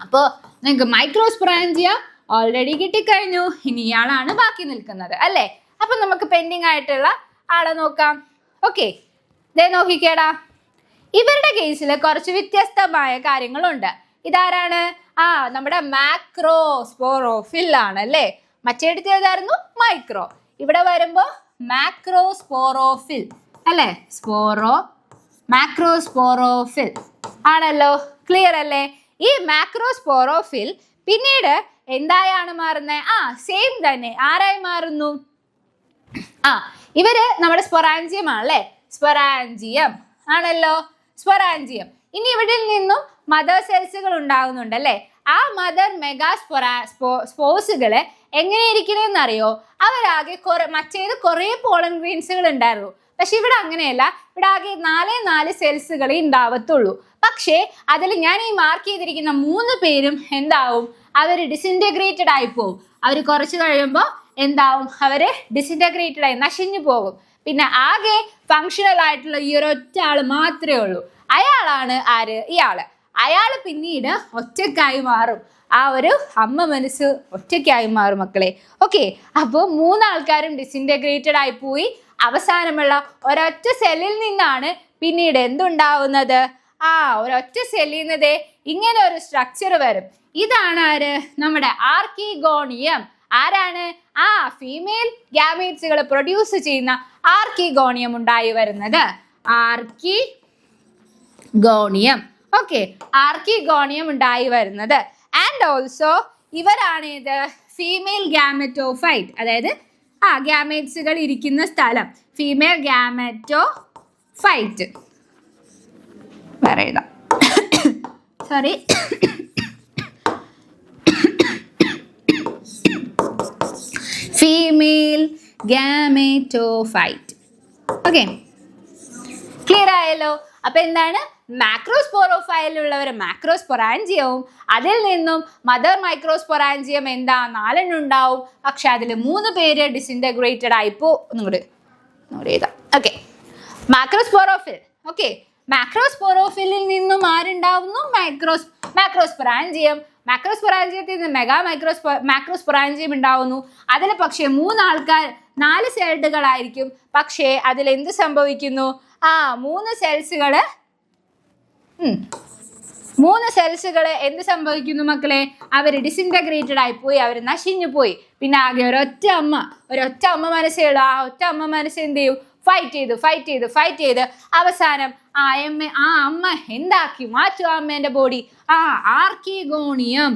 അപ്പോൾ നിങ്ങൾക്ക് മൈക്രോസ്പൊറാഞ്ചിയ ഓൾറെഡി കിട്ടിക്കഴിഞ്ഞു. ഇനി ഇയാളാണ് ബാക്കി നിൽക്കുന്നത് അല്ലേ? അപ്പൊ നമുക്ക് പെൻഡിങ് ആയിട്ടുള്ള ആളെ നോക്കാം. ഓക്കെ, ദേ നോക്കിക്കേടാ, ഇവരുടെ കേസിൽ കുറച്ച് വ്യത്യസ്തമായ കാര്യങ്ങളുണ്ട്. ഇതാരാണ്? നമ്മുടെ മാക്രോസ്പോറോഫിൽ ആണ് അല്ലേ? മറ്റേടുത്ത് ഏതായിരുന്നു? മൈക്രോ. ഇവിടെ വരുമ്പോ മാക്രോസ്പോറോഫിൽ അല്ലേ? മാക്രോസ്പോറോഫിൽ ആണല്ലോ. ക്ലിയർ അല്ലേ? ഈ മാക്രോസ്പോറോഫിൽ പിന്നീട് എന്തായാണ് മാറുന്നത്? സെയിം തന്നെ. ആരായി മാറുന്നു? ഇവര് നമ്മുടെ സ്പൊറാഞ്ചിയം ആണല്ലേ? സ്പൊറാഞ്ചിയം ആണല്ലോ. സ്പൊറാഞ്ചിയം. ഇനി ഇവിടെ നിന്നും മദർ സെൽസുകൾ ഉണ്ടാകുന്നുണ്ട് അല്ലേ? ആ മദർ സ്പോസുകള് എങ്ങനെ ഇരിക്കണെന്ന് അറിയോ? അവരാകെ മറ്റേത് കുറെ പോളൻ ഗ്രെയിൻസുകൾ ഉണ്ടായിരുന്നു. പക്ഷെ ഇവിടെ അങ്ങനെയല്ല. ഇവിടെ ആകെ 4 സെൽസുകളെ ഉണ്ടാവത്തുള്ളൂ. പക്ഷേ അതിൽ ഞാൻ ഈ മാർക്ക് ചെയ്തിരിക്കുന്ന 3 പേരും എന്താവും? അവര് ഡിസിൻറ്റഗ്രേറ്റഡ് ആയി പോകും. അവർ കുറച്ച് കഴിയുമ്പോൾ എന്താവും? അവര് ഡിസിൻറ്റഗ്രേറ്റഡ് ആയി നശിഞ്ഞു പോകും. പിന്നെ ആകെ ഫങ്ഷണൽ ആയിട്ടുള്ള ഈ ഒരൊറ്റ ആള് മാത്രമേ ഉള്ളൂ. അയാളാണ് ആര്? ഇയാള്. അയാള് പിന്നീട് ഒറ്റയ്ക്കായി മാറും. ആ ഒരു അമ്മ മനസ്സ് ഒറ്റയ്ക്കായി മാറും മക്കളെ. ഓക്കെ, അപ്പോൾ 3 ആൾക്കാരും ഡിസിൻറ്റഗ്രേറ്റഡ് ആയി പോയി. അവസാനമുള്ള ഒരൊറ്റ സെല്ലിൽ നിന്നാണ് പിന്നീട് എന്തുണ്ടാവുന്നത്? ഒരൊറ്റ സെല്ലിൽ നിന്ന് ഇങ്ങനെ ഒരു സ്ട്രക്ചർ വരും. ഇതാണ് ആര്? നമ്മുടെ ആർക്കിഗോണിയം. ആരാണ്? ഫീമെയിൽ ഗ്യാമേറ്റ്സുകൾ പ്രൊഡ്യൂസ് ചെയ്യുന്ന ആർക്കിഗോണിയം ഉണ്ടായി വരുന്നത്. ആർക്കിഗോണിയം. ഓക്കെ, ആർക്കിഗോണിയം ഉണ്ടായി വരുന്നത്. ആൻഡ് ഓൾസോ ഇവരാണ് ഇത് ഫീമെയിൽ ഗാമറ്റോഫൈറ്റ്, അതായത് ഗ്യാമേറ്റ്സുകൾ ഇരിക്കുന്ന സ്ഥലം ഫീമെയിൽ ഗാമറ്റോഫൈറ്റ്. പറയുക sorry female gametophyte. Okay, clear ആയല്ലോ. അപ്പൊ എന്താണ്, മാക്രോസ്പോറോഫൈലുള്ളവർ മാക്രോസ്പൊറാഞ്ചിയവും അതിൽ നിന്നും മദർ മൈക്രോസ്പൊറാഞ്ചിയം എന്താ 4 ഉണ്ടാവും. പക്ഷെ അതിൽ 3 പേര് ഡിസിൻറ്റഗ്രേറ്റഡ് ആയിപ്പോ ഒന്നുകൂടി എഴുതാം. ഓക്കെ, മാക്രോസ്പോറോഫിൽ. ഓക്കെ, മാക്രോസ്പോറോഫിലിൽ നിന്നും ആരുണ്ടാവുന്നു, മാക്രോസ്പൊറാഞ്ചിയം. മാക്രോസ്പൊറാഞ്ചിയത്തിൽ നിന്ന് മാക്രോസ്പൊറാഞ്ചിയം ഉണ്ടാവുന്നു. അതിൽ പക്ഷേ 4 സെല്ലുകളായിരിക്കും. പക്ഷേ അതിൽ എന്ത് സംഭവിക്കുന്നു, 3 സെൽസുകള് എന്ത് സംഭവിക്കുന്നു മക്കളെ, അവർ ഡിസിൻറ്റഗ്രേറ്റഡ് ആയിപ്പോയി, അവർ നശിഞ്ഞു പോയി. പിന്നെ ആകെ ഒരൊറ്റ അമ്മ മനസ്സേ ഉള്ളൂ. ആ ഒറ്റ അമ്മ മനസ്സ് എന്ത് ചെയ്യും, ഫൈറ്റ് ചെയ്ത് അവസാനം ആ അമ്മ എന്താക്കി മാറ്റും, അമ്മേന്റെ ബോഡി ആർക്കിഗോണിയം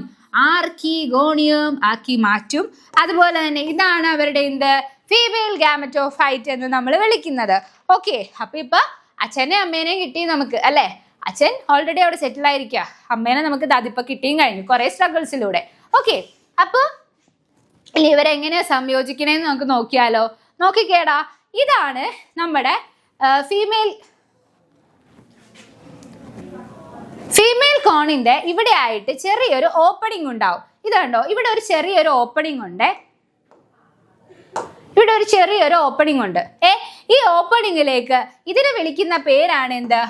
ആക്കി മാറ്റും. അതുപോലെ തന്നെ ഇതാണ് അവരുടെ എന്ത്, ഫീമെയിൽ ഗാമറ്റോഫൈറ്റ് എന്ന് നമ്മൾ വിളിക്കുന്നത്. ഓക്കെ, അപ്പൊ ഇപ്പൊ അച്ഛനെ അമ്മേനെ കിട്ടി നമുക്ക് അല്ലേ. അച്ഛൻ ഓൾറെഡി അവിടെ സെറ്റിൽ ആയിരിക്കുക, അമ്മേനെ നമുക്ക് അതിപ്പോ കിട്ടിയും കഴിഞ്ഞു കുറെ സ്ട്രഗിൾസിലൂടെ. ഓക്കെ, അപ്പൊ ഇവരെങ്ങനെയാ സംയോജിക്കണേന്ന് നമുക്ക് നോക്കിയാലോ. നോക്കിക്കേടാ, ഇതാണ് നമ്മുടെ ഫീമെയിൽ കോണിന്റെ ഇവിടെ ആയിട്ട് ചെറിയൊരു ഓപ്പണിംഗ് ഉണ്ടാവും. ഇതുണ്ടോ, ഇവിടെ ഒരു ചെറിയൊരു ഓപ്പണിംഗ് ഉണ്ട്. ഉണ്ട്. ഈ ഓപ്പണിങ്ങിലേക്ക് ഇതിനെ വിളിക്കുന്ന പേരാണ് എന്ത്,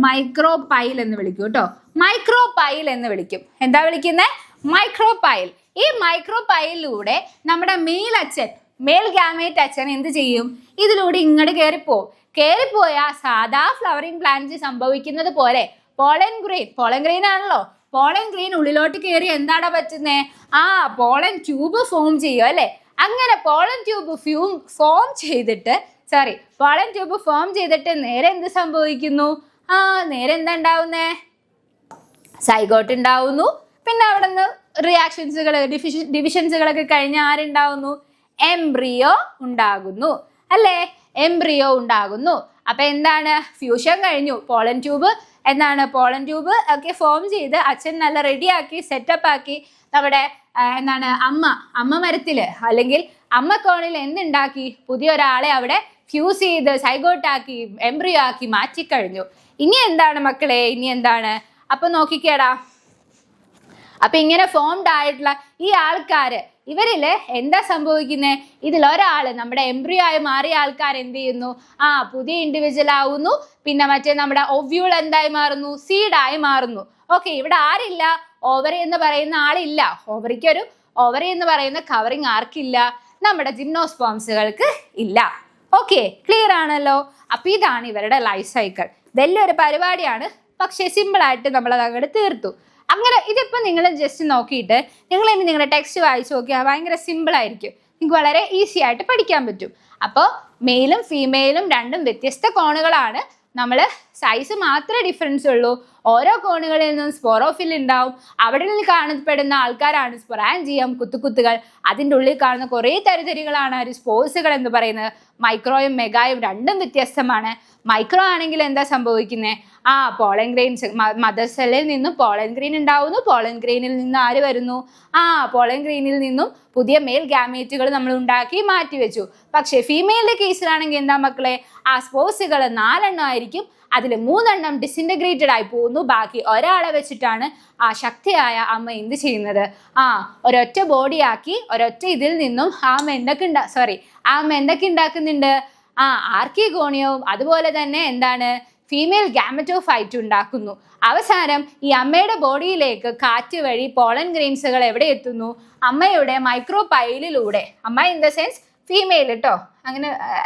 മൈക്രോപൈൽ എന്ന് വിളിക്കും കേട്ടോ. മൈക്രോപൈൽ എന്ന് വിളിക്കും. എന്താ വിളിക്കുന്നത്, മൈക്രോപൈൽ. ഈ മൈക്രോപൈലിലൂടെ നമ്മുടെ മെയിൽ ഗാമേറ്റ് അച്ഛൻ എന്ത് ചെയ്യും, ഇതിലൂടെ ഇങ്ങോട്ട് കയറിപ്പോയ സാധാ ഫ്ലവറിംഗ് പ്ലാന്റ്സ് സംഭവിക്കുന്നത് പോലെ പോളൻ ഗ്രെയിൻ ആണല്ലോ. പോളൻ ഗ്രെയിൻ ഉള്ളിലോട്ട് കയറി എന്താണ് പറ്റുന്നത്, പോളൻ ട്യൂബ് ഫോം ചെയ്യും അല്ലെ. അങ്ങനെ പോളൻ ട്യൂബ് ഫോം ചെയ്തിട്ട് നേരെ എന്ത് സംഭവിക്കുന്നു, നേരെ എന്താ ഉണ്ടാവുന്നേ, സൈഗോട്ട് ഉണ്ടാവുന്നു. പിന്നെ അവിടെ നിന്ന് റിയാക്ഷൻസുകൾ ഡിവിഷൻസുകളൊക്കെ കഴിഞ്ഞ് ആരുണ്ടാവുന്നു, എംബ്രിയോ ഉണ്ടാകുന്നു അല്ലേ. അപ്പൊ എന്താണ്, ഫ്യൂഷൻ കഴിഞ്ഞു. പോളൻ ട്യൂബ് ഒക്കെ ഫോം ചെയ്ത് അച്ഛൻ നല്ല റെഡിയാക്കി സെറ്റപ്പ് ആക്കി നമ്മുടെ അമ്മ മരത്തില് അല്ലെങ്കിൽ അമ്മ കോണിൽ എന്തുണ്ടാക്കി, പുതിയൊരാളെ അവിടെ ഫ്യൂസ് ചെയ്ത് സൈഗോട്ടാക്കി എംബ്രിയോ ആക്കി മാറ്റിക്കഴിഞ്ഞു. ഇനി എന്താണ് മക്കളെ, അപ്പൊ നോക്കിക്കേടാ. അപ്പൊ ഇങ്ങനെ ഫോംഡ് ആയിട്ടുള്ള ഈ ആൾക്കാര്, ഇവരില് എന്താ സംഭവിക്കുന്നത്, ഇതിലൊരാള് നമ്മുടെ എംബ്രിയോ ആയി മാറിയ ആൾക്കാർ എന്ത് ചെയ്യുന്നു, പുതിയ ഇൻഡിവിജ്വൽ ആവുന്നു. പിന്നെ മറ്റേ നമ്മുടെ ഒവ്യൂൾ എന്തായി മാറുന്നു, സീഡായി മാറുന്നു. ഓക്കെ, ഇവിടെ ആരില്ല, ഓവറി എന്ന് പറയുന്ന ആളില്ല. ഓവറി എന്ന് പറയുന്ന കവറിങ് ആർക്കില്ല, നമ്മുടെ ജിംനോസ്പോംസുകൾക്ക് ഇല്ല. ഓക്കെ, ക്ലിയർ ആണല്ലോ. അപ്പൊ ഇതാണ് ഇവരുടെ ലൈഫ് സൈക്കിൾ. വലിയൊരു പരിപാടിയാണ്, പക്ഷെ സിമ്പിൾ ആയിട്ട് നമ്മളത് അങ്ങോട്ട് തീർത്തു. അങ്ങനെ ഇതിപ്പോൾ നിങ്ങൾ ജസ്റ്റ് നോക്കിയിട്ട് നിങ്ങൾ ഇനി നിങ്ങളുടെ ടെക്സ്റ്റ് വായിച്ച് നോക്കിയാൽ ഭയങ്കര സിമ്പിൾ ആയിരിക്കും, നിങ്ങൾക്ക് വളരെ ഈസി ആയിട്ട് പഠിക്കാൻ പറ്റും. അപ്പോൾ മെയിലും ഫീമെയിലും രണ്ടും വ്യത്യസ്ത കോണുകളാണ്. നമ്മൾ സൈസ് മാത്രമേ ഡിഫറൻസ് ഉള്ളൂ. ഓരോ കോണുകളിൽ നിന്നും സ്പോറോഫിൽ ഉണ്ടാവും. അവിടെ നിന്ന് കാണപ്പെടുന്ന ആൾക്കാരാണ് സ്പൊറാഞ്ചിയം, കുത്തുകുത്തുകൾ. അതിൻ്റെ ഉള്ളിൽ കാണുന്ന കുറേ തരിതരികളാണ് സ്പോർസുകൾ എന്ന് പറയുന്നത്. മൈക്രോയും മെഗായും രണ്ടും വ്യത്യസ്തമാണ്. മൈക്രോ ആണെങ്കിൽ എന്താ സംഭവിക്കുന്നത്, പോളൻ ഗ്രെയിൻസ് മദർ സെല്ലിൽ നിന്നും പോളൻ ഗ്രെയിൻ ഉണ്ടാവുന്നു. പോളൻ ഗ്രെയിനിൽ നിന്ന് ആര് വരുന്നു, പോളൻ ഗ്രെയിനിൽ നിന്നും പുതിയ മെയിൽ ഗാമേറ്റുകൾ നമ്മൾ ഉണ്ടാക്കി മാറ്റി വെച്ചു. പക്ഷേ ഫീമെയിലിന്റെ കേസിലാണെങ്കിൽ എന്താ മക്കളെ, സ്പോർസുകൾ 4 എണ്ണം ആയിരിക്കും. അതിൽ 3 എണ്ണം ഡിസിൻറ്റഗ്രേറ്റഡ് ആയി പോകുന്നു. ബാക്കി ഒരാളെ വെച്ചിട്ടാണ് ശക്തിയായ അമ്മ എന്ത് ചെയ്യുന്നത്, ഒരൊറ്റ ബോഡിയാക്കി ഒരൊറ്റ ഇതിൽ നിന്നും അമ്മ എന്തൊക്കെ ഉണ്ടാക്കുന്നുണ്ട്, ആർക്കിഗോണിയവും അതുപോലെ തന്നെ എന്താണ് ഫീമെയിൽ ഗാമറ്റോഫൈറ്റ് ഉണ്ടാക്കുന്നു. അവസാനം ഈ അമ്മയുടെ ബോഡിയിലേക്ക് കാറ്റ് വഴി പോളൻ ഗ്രെയിൻസുകൾ എവിടെ എത്തുന്നു, അമ്മയുടെ മൈക്രോപൈലിലൂടെ. അമ്മ ഇൻ ദ സെൻസ് ഫീമെയിൽ കേട്ടോ,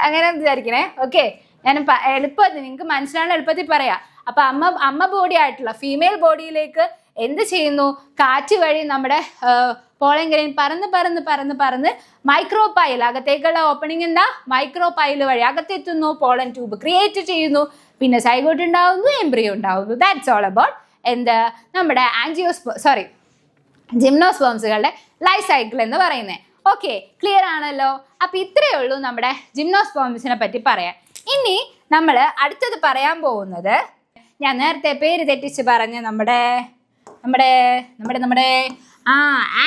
അങ്ങനെ വിചാരിക്കണേ. ഓക്കെ, ഞാൻ എളുപ്പത്തിൽ നിങ്ങൾക്ക് മനസ്സിലാവുന്ന എളുപ്പത്തിൽ പറയാം. അപ്പൊ അമ്മ ബോഡി ആയിട്ടുള്ള ഫീമെയിൽ ബോഡിയിലേക്ക് എന്ത് ചെയ്യുന്നു, കാറ്റ് വഴി നമ്മുടെ പോളൻ ഗ്രെയിൻ പറന്ന് മൈക്രോപൈൽ അകത്തേക്കുള്ള ഓപ്പണിംഗ് എന്താ, മൈക്രോപൈൽ വഴി അകത്തെത്തുന്നു. പോളൻ ട്യൂബ് ക്രിയേറ്റ് ചെയ്യുന്നു. പിന്നെ സൈഗോട്ട് ഉണ്ടാവുന്നു, എംബ്രിയോ ഉണ്ടാവുന്നു. ദാറ്റ്സ് ഓൾ അബൌട്ട് എന്ത് നമ്മുടെ ജിംനോസ്പേംസുകളുടെ ലൈഫ് സൈക്കിൾ എന്ന് പറയുന്നത്. ഓക്കെ, ക്ലിയർ ആണല്ലോ? അപ്പൊ ഇത്രയേ ഉള്ളൂ നമ്മുടെ ജിംനോസ്പേംസിനെ പറ്റി പറയാൻ. ഇനി നമ്മൾ അടുത്തത് പറയാൻ പോകുന്നത്, ഞാൻ നേരത്തെ പേര് തെറ്റിച്ച് പറഞ്ഞ നമ്മുടെ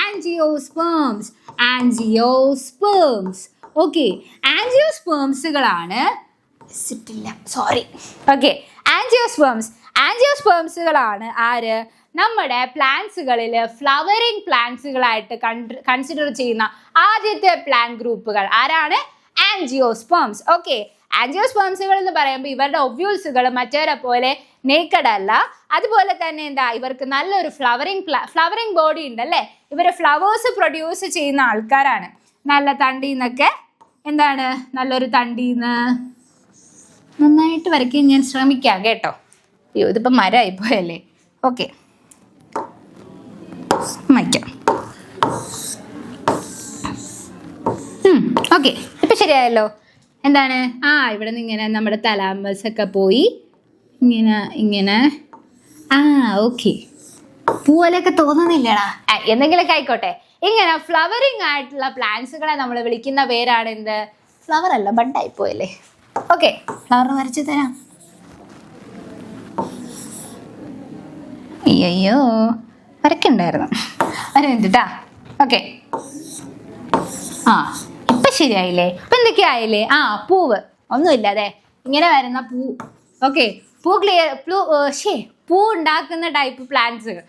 ആൻജിയോസ്പേംസ്. ഓക്കെ, ആൻജിയോസ്പേംസുകളാണ്. ഓക്കെ, ആൻജിയോസ്പേംസുകളാണ് ആര്? നമ്മുടെ പ്ലാന്റ്സുകളിൽ ഫ്ലവറിങ് പ്ലാന്റ്സുകളായിട്ട് കൺസിഡർ ചെയ്യുന്ന ആദ്യത്തെ പ്ലാന്റ് ഗ്രൂപ്പുകൾ ആരാണ്? ആൻജിയോസ്പേംസ്. ഓക്കെ, ആൻജിയോസ്പേംസുകൾ എന്ന് പറയുമ്പോൾ ഇവരുടെ ഒവ്യൂൾസുകൾ മറ്റവരെ പോലെ നേക്കഡ് അല്ല. അതുപോലെ തന്നെ ഇവർക്ക് നല്ലൊരു ഫ്ലവറിങ് ബോഡി ഉണ്ടല്ലേ. ഇവര് ഫ്ലവേഴ്സ് പ്രൊഡ്യൂസ് ചെയ്യുന്ന ആൾക്കാരാണ്. നല്ല തണ്ടീന്നൊക്കെ നല്ലൊരു തണ്ടീന്ന് നന്നായിട്ട് വരയ്ക്കാൻ ഞാൻ ശ്രമിക്കാം കേട്ടോ. അയ്യോ, ഇതിപ്പോൾ മരമായി പോയല്ലേ. ഓക്കെ, വയ്ക്കാം. ഓക്കെ, ഇപ്പം ശരിയായല്ലോ. ഇവിടെ നിന്ന് ഇങ്ങനെ നമ്മുടെ തലാമസ് ഒക്കെ പോയി ഇങ്ങനെ ഓക്കെ, പൂവലൊക്കെ തോന്നുന്നില്ലടാ. എന്തെങ്കിലുമൊക്കെ ആയിക്കോട്ടെ. ഇങ്ങനെ ഫ്ലവറിങ് ആയിട്ടുള്ള പ്ലാന്റ്സുകളെ നമ്മൾ വിളിക്കുന്ന പേരാണ് എന്ത്? ഫ്ലവർ അല്ല, ബഡായി പോയല്ലേ. ഓക്കെ, ഫ്ലവർ വരച്ചു തരാം. അയ്യോ, വരക്കണ്ടായിരുന്നു. വരട്ടാ. ഓക്കെ, ഇപ്പൊ ശരിയായില്ലേ? ഇപ്പൊ എന്തൊക്കെയായില്ലേ? പൂവ് ഒന്നുമില്ല. അതെ, ഇങ്ങനെ വരുന്ന പൂ. ഓക്കെ, പൂ ഉണ്ടാക്കുന്ന ടൈപ്പ് പ്ലാന്റ്സുകൾ,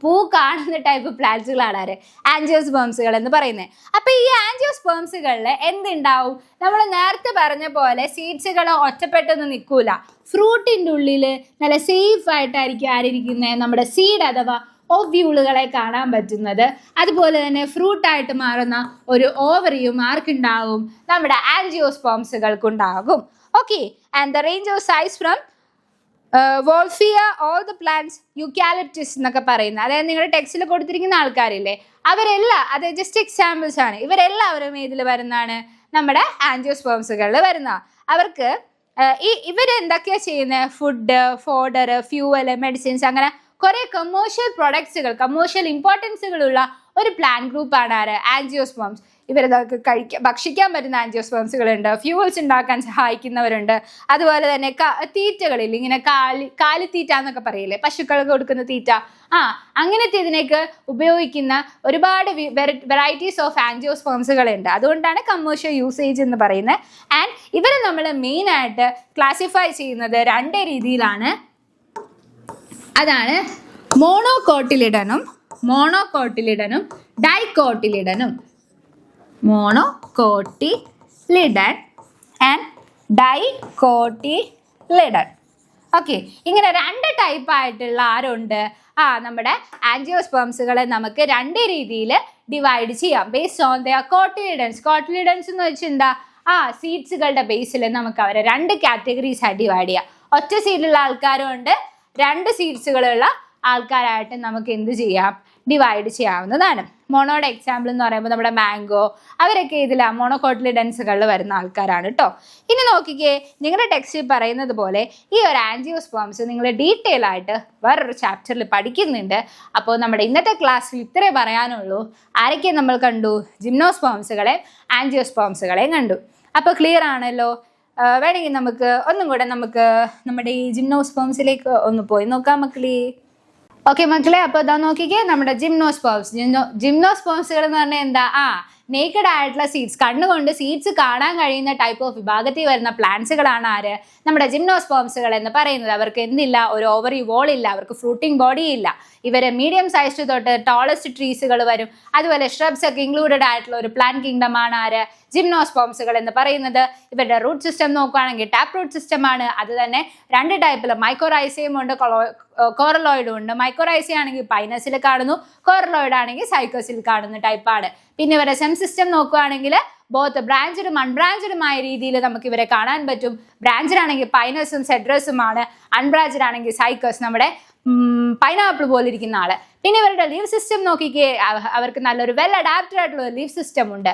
പൂ കാണുന്ന ടൈപ്പ് പ്ലാന്റ്സുകളാണ് ആര്? ആൻജിയോസ്പേംസുകൾ എന്ന് പറയുന്നത്. അപ്പൊ ഈ ആൻജിയോസ്പേംസുകളിൽ എന്തുണ്ടാവും? നമ്മൾ നേരത്തെ പറഞ്ഞ പോലെ സീഡ്സുകൾ ഒറ്റപ്പെട്ടൊന്നും നിൽക്കൂല. ഫ്രൂട്ടിൻ്റെ ഉള്ളിൽ നല്ല സേഫ് ആയിട്ടായിരിക്കും ആരിയിരിക്കുന്നത്? നമ്മുടെ സീഡ് അഥവാ ഓവ്യൂളുകളെ കാണാൻ പറ്റുന്നത്. അതുപോലെ തന്നെ ഫ്രൂട്ടായിട്ട് മാറുന്ന ഒരു ഓവറിയും ആർക്കുണ്ടാവും? നമ്മുടെ ആൻജിയോസ്പേംസുകൾക്കുണ്ടാകും. Okay, and the range of size from wolffia all the plants eucalyptus എന്നൊക്കെ പറയുന്നത്, അതായത് നിങ്ങളുടെ ടെക്സ്റ്റിൽ കൊടുത്തിരിക്കുന്ന ആൾക്കാരില്ലേ, അവരെല്ലാം, അത് ജസ്റ്റ് എക്സാമ്പിൾസ് ആണ്. ഇവരെല്ലാവരും ഇതിൽ വരുന്നതാണ്? നമ്മുടെ ആൻജിയോസ്പേംസുകളിൽ വരുന്ന. അവർക്ക് ഇവരെന്തൊക്കെയാ ചെയ്യുന്നത്? ഫുഡ്, ഫോഡർ, ഫ്യൂവൽ, മെഡിസിൻസ്, അങ്ങനെ കുറെ കമേഴ്ഷ്യൽ പ്രൊഡക്ട്സുകൾ, കമേഴ്ഷ്യൽ ഇമ്പോർട്ടൻസുകളുള്ള ഒരു പ്ലാന്റ് ഗ്രൂപ്പാണ് ആര്? ആൻജിയോസ്പേംസ്. ഇവരതൊക്കെ ഭക്ഷിക്കാൻ പറ്റുന്ന ആൻജിയോസ്പേംസുകളുണ്ട്, ഫ്യൂവൽസ് ഉണ്ടാക്കാൻ സഹായിക്കുന്നവരുണ്ട്. അതുപോലെ തന്നെ തീറ്റകളിൽ ഇങ്ങനെ കാലിത്തീറ്റ എന്നൊക്കെ പറയില്ലേ, പശുക്കൾക്ക് കൊടുക്കുന്ന തീറ്റ, അങ്ങനത്തെ ഇതിനൊക്കെ ഉപയോഗിക്കുന്ന ഒരുപാട് വെറൈറ്റീസ് ഓഫ് ആൻജിയോസ്പേംസുകളുണ്ട്. അതുകൊണ്ടാണ് കമേഴ്ഷ്യൽ യൂസേജ് എന്ന് പറയുന്നത്. ആൻഡ് ഇവരെ നമ്മൾ മെയിനായിട്ട് ക്ലാസിഫൈ ചെയ്യുന്നത് 2 രീതിയിലാണ്. അതാണ് മോണോകോട്ടിലിഡനും ഡൈകോട്ടിലിഡനും. മോണോകോട്ടിലിഡൻ ആൻഡ് ഡൈകോട്ടിലിഡൻ. ഓക്കെ, ഇങ്ങനെ 2 ടൈപ്പായിട്ടുള്ള ആരുണ്ട്? നമ്മുടെ ആൻജിയോസ്പേംസുകളെ നമുക്ക് 2 രീതിയിൽ ഡിവൈഡ് ചെയ്യാം based on the cotyledons. Cotyledons എന്ന് വെച്ചാൽ എന്താ? സീഡ്സുകളുടെ ബേസിൽ നമുക്ക് അവരെ 2 കാറ്റഗറീസായി ഡിവൈഡ് ചെയ്യാം. ഒറ്റ സീഡിലുള്ള ആൾക്കാരും ഉണ്ട്, 2 സീഡ്സുകളുള്ള ആൾക്കാരായിട്ട് നമുക്ക് എന്ത് ചെയ്യാം? ഡിവൈഡ് ചെയ്യാവുന്നതാണ്. മോണോയുടെ എക്സാമ്പിൾ എന്ന് പറയുമ്പോൾ നമ്മുടെ മാംഗോ, അവരൊക്കെ ഇതിലാണ് മോണോകോട്ടിലിഡൻസുകളിൽ വരുന്ന ആൾക്കാരാണ് കേട്ടോ. ഇനി നോക്കിക്കേ, നിങ്ങളുടെ ടെക്സ്റ്റിൽ പറയുന്നത് പോലെ ഈ ഒരു ആൻജിയോസ്പേംസ് നിങ്ങൾ ഡീറ്റെയിൽ ആയിട്ട് വേറൊരു ചാപ്റ്ററിൽ പഠിക്കുന്നുണ്ട്. അപ്പോൾ നമ്മുടെ ഇന്നത്തെ ക്ലാസ്സിൽ ഇത്രേ പറയാനുള്ളൂ. ആരൊക്കെ നമ്മൾ കണ്ടു? ജിംനോസ്പേംസുകളെ, ആൻജിയോസ്പേംസുകളെയും കണ്ടു. അപ്പോൾ ക്ലിയർ ആണല്ലോ? വേണമെങ്കിൽ നമുക്ക് ഒന്നും കൂടെ നമ്മുടെ ഈ ജിംനോസ്പേംസിലേക്ക് ഒന്ന് പോയി നോക്കാം മക്കളെ. ഓക്കെ മക്കളെ, അപ്പോൾ ഇതാ നോക്കിക്കേ, നമ്മുടെ ജിംനോസ്പേംസുകൾ എന്ന് പറഞ്ഞാൽ എന്താ? നേക്കഡ് ആയിട്ടുള്ള സീഡ്സ്, കണ്ണുകൊണ്ട് സീഡ്സ് കാണാൻ കഴിയുന്ന ടൈപ്പ് ഓഫ് വിഭാഗത്തിൽ വരുന്ന പ്ലാന്റ്സുകളാണ് ആര്? നമ്മുടെ ജിംനോസ്പേംസുകൾ എന്ന് പറയുന്നത്. അവർക്ക് എന്തില്ല? ഒരു ഓവറി വോൾ ഇല്ല, അവർക്ക് ഫ്രൂട്ടിംഗ് ബോഡി ഇല്ല. ഇവർ മീഡിയം സൈസ് തൊട്ട് ടോളസ്റ്റ് ട്രീസുകൾ വരും. അതുപോലെ ഷ്രബ്സ് ഒക്കെ ഇൻക്ലൂഡഡ് ആയിട്ടുള്ള ഒരു പ്ലാന്റ് കിങ്ഡം ആണ് ആര്? ജിംനോസ്പേംസുകൾ എന്ന് പറയുന്നത്. ഇവരുടെ റൂട്ട് സിസ്റ്റം നോക്കുകയാണെങ്കിൽ ടാപ്പ് റൂട്ട് സിസ്റ്റം ആണ്. അത് തന്നെ 2 ടൈപ്പിൽ, മൈക്കോറൈസയും ഉണ്ട്, കോറലോയിഡും ഉണ്ട്. മൈക്കോറൈസ ആണെങ്കിൽ പൈനസിൽ കാണുന്നു, കോറലോയിഡ് ആണെങ്കിൽ സൈക്കോസിൽ കാണുന്ന ടൈപ്പാണ്. പിന്നെ ഇവരുടെ സെം സിസ്റ്റം നോക്കുകയാണെങ്കിൽ ബോത്ത് ബ്രാഞ്ചഡും അൺബ്രാഞ്ചഡുമായ രീതിയിൽ നമുക്ക് ഇവരെ കാണാൻ പറ്റും. ബ്രാഞ്ചഡ് ആണെങ്കിൽ പൈനസും സെഡ്രസുമാണ്, അൺബ്രാഞ്ചഡ് ആണെങ്കിൽ സൈക്കസ്, നമ്മുടെ പൈനാപ്പിൾ പോലെ ഇരിക്കുന്ന ആള്. പിന്നെ ഇവരുടെ ലീവ് സിസ്റ്റം നോക്കിക്കേ, അവർക്ക് നല്ലൊരു വെൽ അഡാപ്റ്റഡ് ആയിട്ടുള്ള ലീവ് സിസ്റ്റം ഉണ്ട്.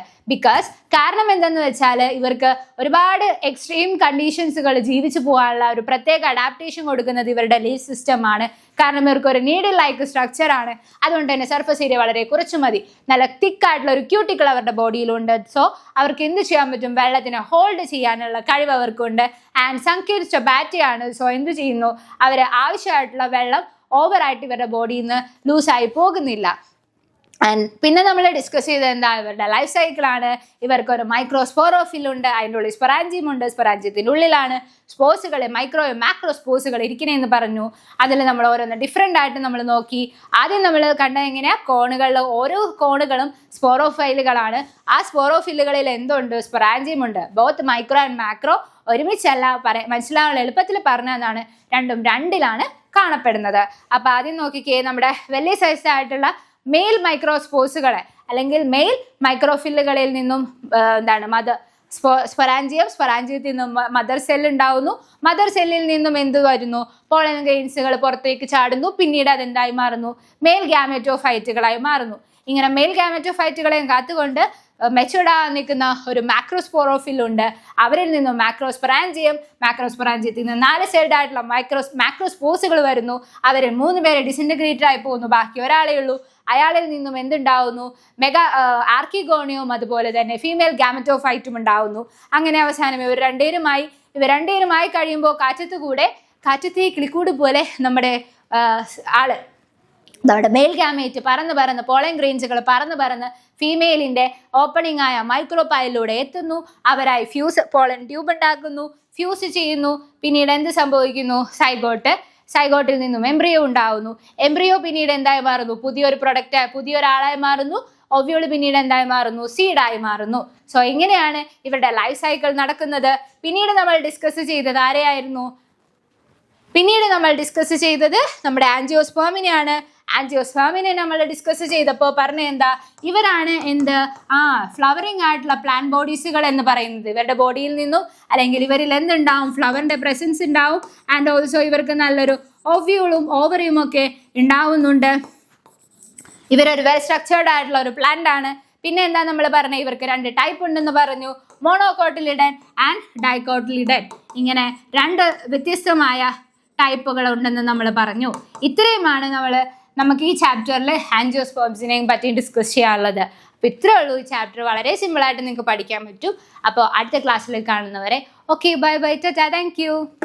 കാരണം എന്തെന്ന് വെച്ചാൽ ഇവർക്ക് ഒരുപാട് എക്സ്ട്രീം കണ്ടീഷൻസുകൾ ജീവിച്ചു പോകാനുള്ള ഒരു പ്രത്യേക അഡാപ്റ്റേഷൻ കൊടുക്കുന്നത് ഇവരുടെ ലീവ് സിസ്റ്റം ആണ്. കാരണം ഇവർക്ക് ഒരു നീഡിൽ ലൈക്ക് സ്ട്രക്ചർ ആണ്. അതുകൊണ്ട് തന്നെ സർഫസ് ഏരിയ വളരെ കുറച്ച് മതി. നല്ല തിക്കായിട്ടുള്ള ഒരു ക്യൂട്ടിക്കിൾ അവരുടെ ബോഡിയിലുണ്ട്. സോ അവർക്ക് എന്ത് ചെയ്യാൻ പറ്റും, വെള്ളത്തിനെ ഹോൾഡ് ചെയ്യാനുള്ള കഴിവ് അവർക്കുണ്ട്. ആൻഡ് സങ്കീർച്ച ബാറ്റയാണ്. സോ എന്ത് ചെയ്യുന്നു, അവർ ആവശ്യമായിട്ടുള്ള വെള്ളം ഓവറായിട്ട് ഇവരുടെ ബോഡിയിൽ നിന്ന് ലൂസായി പോകുന്നില്ല. ആൻഡ് പിന്നെ നമ്മൾ ഡിസ്കസ് ചെയ്തത് എന്താ, ഇവരുടെ ലൈഫ് സൈക്കിളാണ്. ഇവർക്കൊരു മൈക്രോസ്പോറോഫിൽ ഉണ്ട്, അതിൻ്റെ ഉള്ളിൽ സ്പൊറാഞ്ചിയം ഉണ്ട്. സ്പൊറാഞ്ചിയത്തിൻ്റെ ഉള്ളിലാണ് സ്പോർട്സുകൾ, മൈക്രോയും മാക്രോ സ്പോർട്സുകൾ ഇരിക്കണേന്ന് പറഞ്ഞു. അതിൽ നമ്മൾ ഓരോന്ന് ഡിഫറെൻ്റ് ആയിട്ട് നമ്മൾ നോക്കി. ആദ്യം നമ്മൾ കണ്ടത് എങ്ങനെയാണ്, കോണുകളിൽ ഓരോ കോണുകളും സ്പോറോഫൈലുകളാണ്. ആ സ്പോറോഫില്ലുകളിൽ എന്തുണ്ട്, സ്പൊറാഞ്ചിയം ഉണ്ട്. ബോത്ത് മൈക്രോ ആൻഡ് മാക്രോ ഒരുമിച്ചല്ല, മനസ്സിലാവാനുള്ള എളുപ്പത്തിൽ പറഞ്ഞതാണ്, രണ്ടും രണ്ടിലാണ് കാണപ്പെടുന്നത്. അപ്പോൾ ആദ്യം നോക്കിക്കേ, നമ്മുടെ വലിയ സൈസ് ആയിട്ടുള്ള മെയിൽ മൈക്രോസ്പോർട്സുകളെ അല്ലെങ്കിൽ മെയിൽ മൈക്രോഫില്ലുകളിൽ നിന്നും സ്പൊറാഞ്ചിയത്തിൽ നിന്നും മദർ സെൽ ഉണ്ടാവുന്നു. മദർ സെല്ലിൽ നിന്നും എന്ത് വരുന്നു, പോളൻ ഗ്രെയിൻസുകൾ പുറത്തേക്ക് ചാടുന്നു. പിന്നീട് അതെന്തായി മാറുന്നു, മെയിൽ ഗാമറ്റോഫൈറ്റുകളായി മാറുന്നു. ഇങ്ങനെ മെയിൽ ഗാമറ്റോഫൈറ്റുകളെയും കാത്തുകൊണ്ട് മെച്ചൂർഡ് ആകാൻ നിൽക്കുന്ന ഒരു മാക്രോസ്പോറോഫിൽ ഉണ്ട്. അവരിൽ നിന്നും മാക്രോസ്പൊറാഞ്ചിയത്തിൽ നിന്ന് 4 സൈഡ് ആയിട്ടുള്ള മാക്രോസ്പോർട്സുകൾ വരുന്നു. അവരിൽ 3 പേര് ഡിസിൻറ്റഗ്രേറ്റഡ് ആയി പോകുന്നു, ബാക്കി ഒരാളേ ഉള്ളൂ. അയാളിൽ നിന്നും എന്തുണ്ടാവുന്നു, ആർക്കിഗോണിയവും അതുപോലെ തന്നെ ഫീമെയിൽ ഗാമറ്റോഫൈറ്റും ഉണ്ടാവുന്നു. അങ്ങനെ അവസാനം ഇവർ രണ്ടുപേരുമായി കഴിയുമ്പോൾ കാറ്റത്തെ കിളിക്കൂട് പോലെ നമ്മുടെ നമ്മുടെ മെയിൽ ഗാമേറ്റ് പറന്ന് പോളൻ ഗ്രെയിൻസുകൾ പറന്ന് ഫീമെയിലിന്റെ ഓപ്പണിംഗ് ആയ മൈക്രോപൈലിലൂടെ എത്തുന്നു. അവരായി പോളൻ ട്യൂബ് ഉണ്ടാക്കുന്നു, ഫ്യൂസ് ചെയ്യുന്നു. പിന്നീട് എന്ത് സംഭവിക്കുന്നു, സൈഗോട്ടിൽ നിന്നും എംബ്രിയോ ഉണ്ടാവുന്നു. എംബ്രിയോ പിന്നീട് എന്തായി മാറുന്നു, പുതിയൊരാളായി മാറുന്നു. ഒവ്യൂൾ പിന്നീട് എന്തായി മാറുന്നു, സീഡായി മാറുന്നു. സോ ഇങ്ങനെയാണ് ഇവരുടെ ലൈഫ് സൈക്കിൾ നടക്കുന്നത്. പിന്നീട് നമ്മൾ ഡിസ്കസ് ചെയ്തത് നമ്മുടെ ആൻജിയോസ്പേമിനെയാണ്. ആൻജിയോസ്പേമിനെ നമ്മൾ ഡിസ്കസ് ചെയ്തപ്പോൾ പറഞ്ഞ എന്താ, ഇവരാണ് ഫ്ലവറിംഗ് ആയിട്ടുള്ള പ്ലാന്റ് ബോഡീസുകൾ എന്ന് പറയുന്നത്. ഇവരുടെ ബോഡിയിൽ നിന്നും അല്ലെങ്കിൽ ഇവരിൽ എന്തുണ്ടാവും, ഫ്ലവറിന്റെ പ്രസൻസ് ഉണ്ടാവും. ആൻഡ് ഓൾസോ ഇവർക്ക് നല്ലൊരു ഓവ്യൂളും ഓവറിയും ഒക്കെ ഉണ്ടാവുന്നുണ്ട്. ഇവരൊരു വെൽ സ്ട്രക്ചേർഡ് ആയിട്ടുള്ള ഒരു പ്ലാന്റ് ആണ്. പിന്നെ എന്താ നമ്മൾ പറഞ്ഞ, ഇവർക്ക് 2 ടൈപ്പ് ഉണ്ടെന്ന് പറഞ്ഞു, മോണോകോട്ടിലിഡൻ ആൻഡ് ഡൈകോട്ടിലിഡൻ. ഇങ്ങനെ 2 വ്യത്യസ്തമായ ടൈപ്പുകൾ ഉണ്ടെന്ന് നമ്മൾ പറഞ്ഞു. ഇത്രയുമാണ് നമുക്ക് ഈ ചാപ്റ്ററിൽ ആൻജിയോസ്പേംസിനെയും പറ്റി ഡിസ്കസ് ചെയ്യാനുള്ളത്. അപ്പോൾ ഇത്രയേ ഉള്ളൂ. ഈ ചാപ്റ്റർ വളരെ സിമ്പിളായിട്ട് നിങ്ങൾക്ക് പഠിക്കാൻ പറ്റും. അപ്പോൾ അടുത്ത ക്ലാസ്സിൽ കാണുന്നവരെ okay, bye bye, Tata, thank you.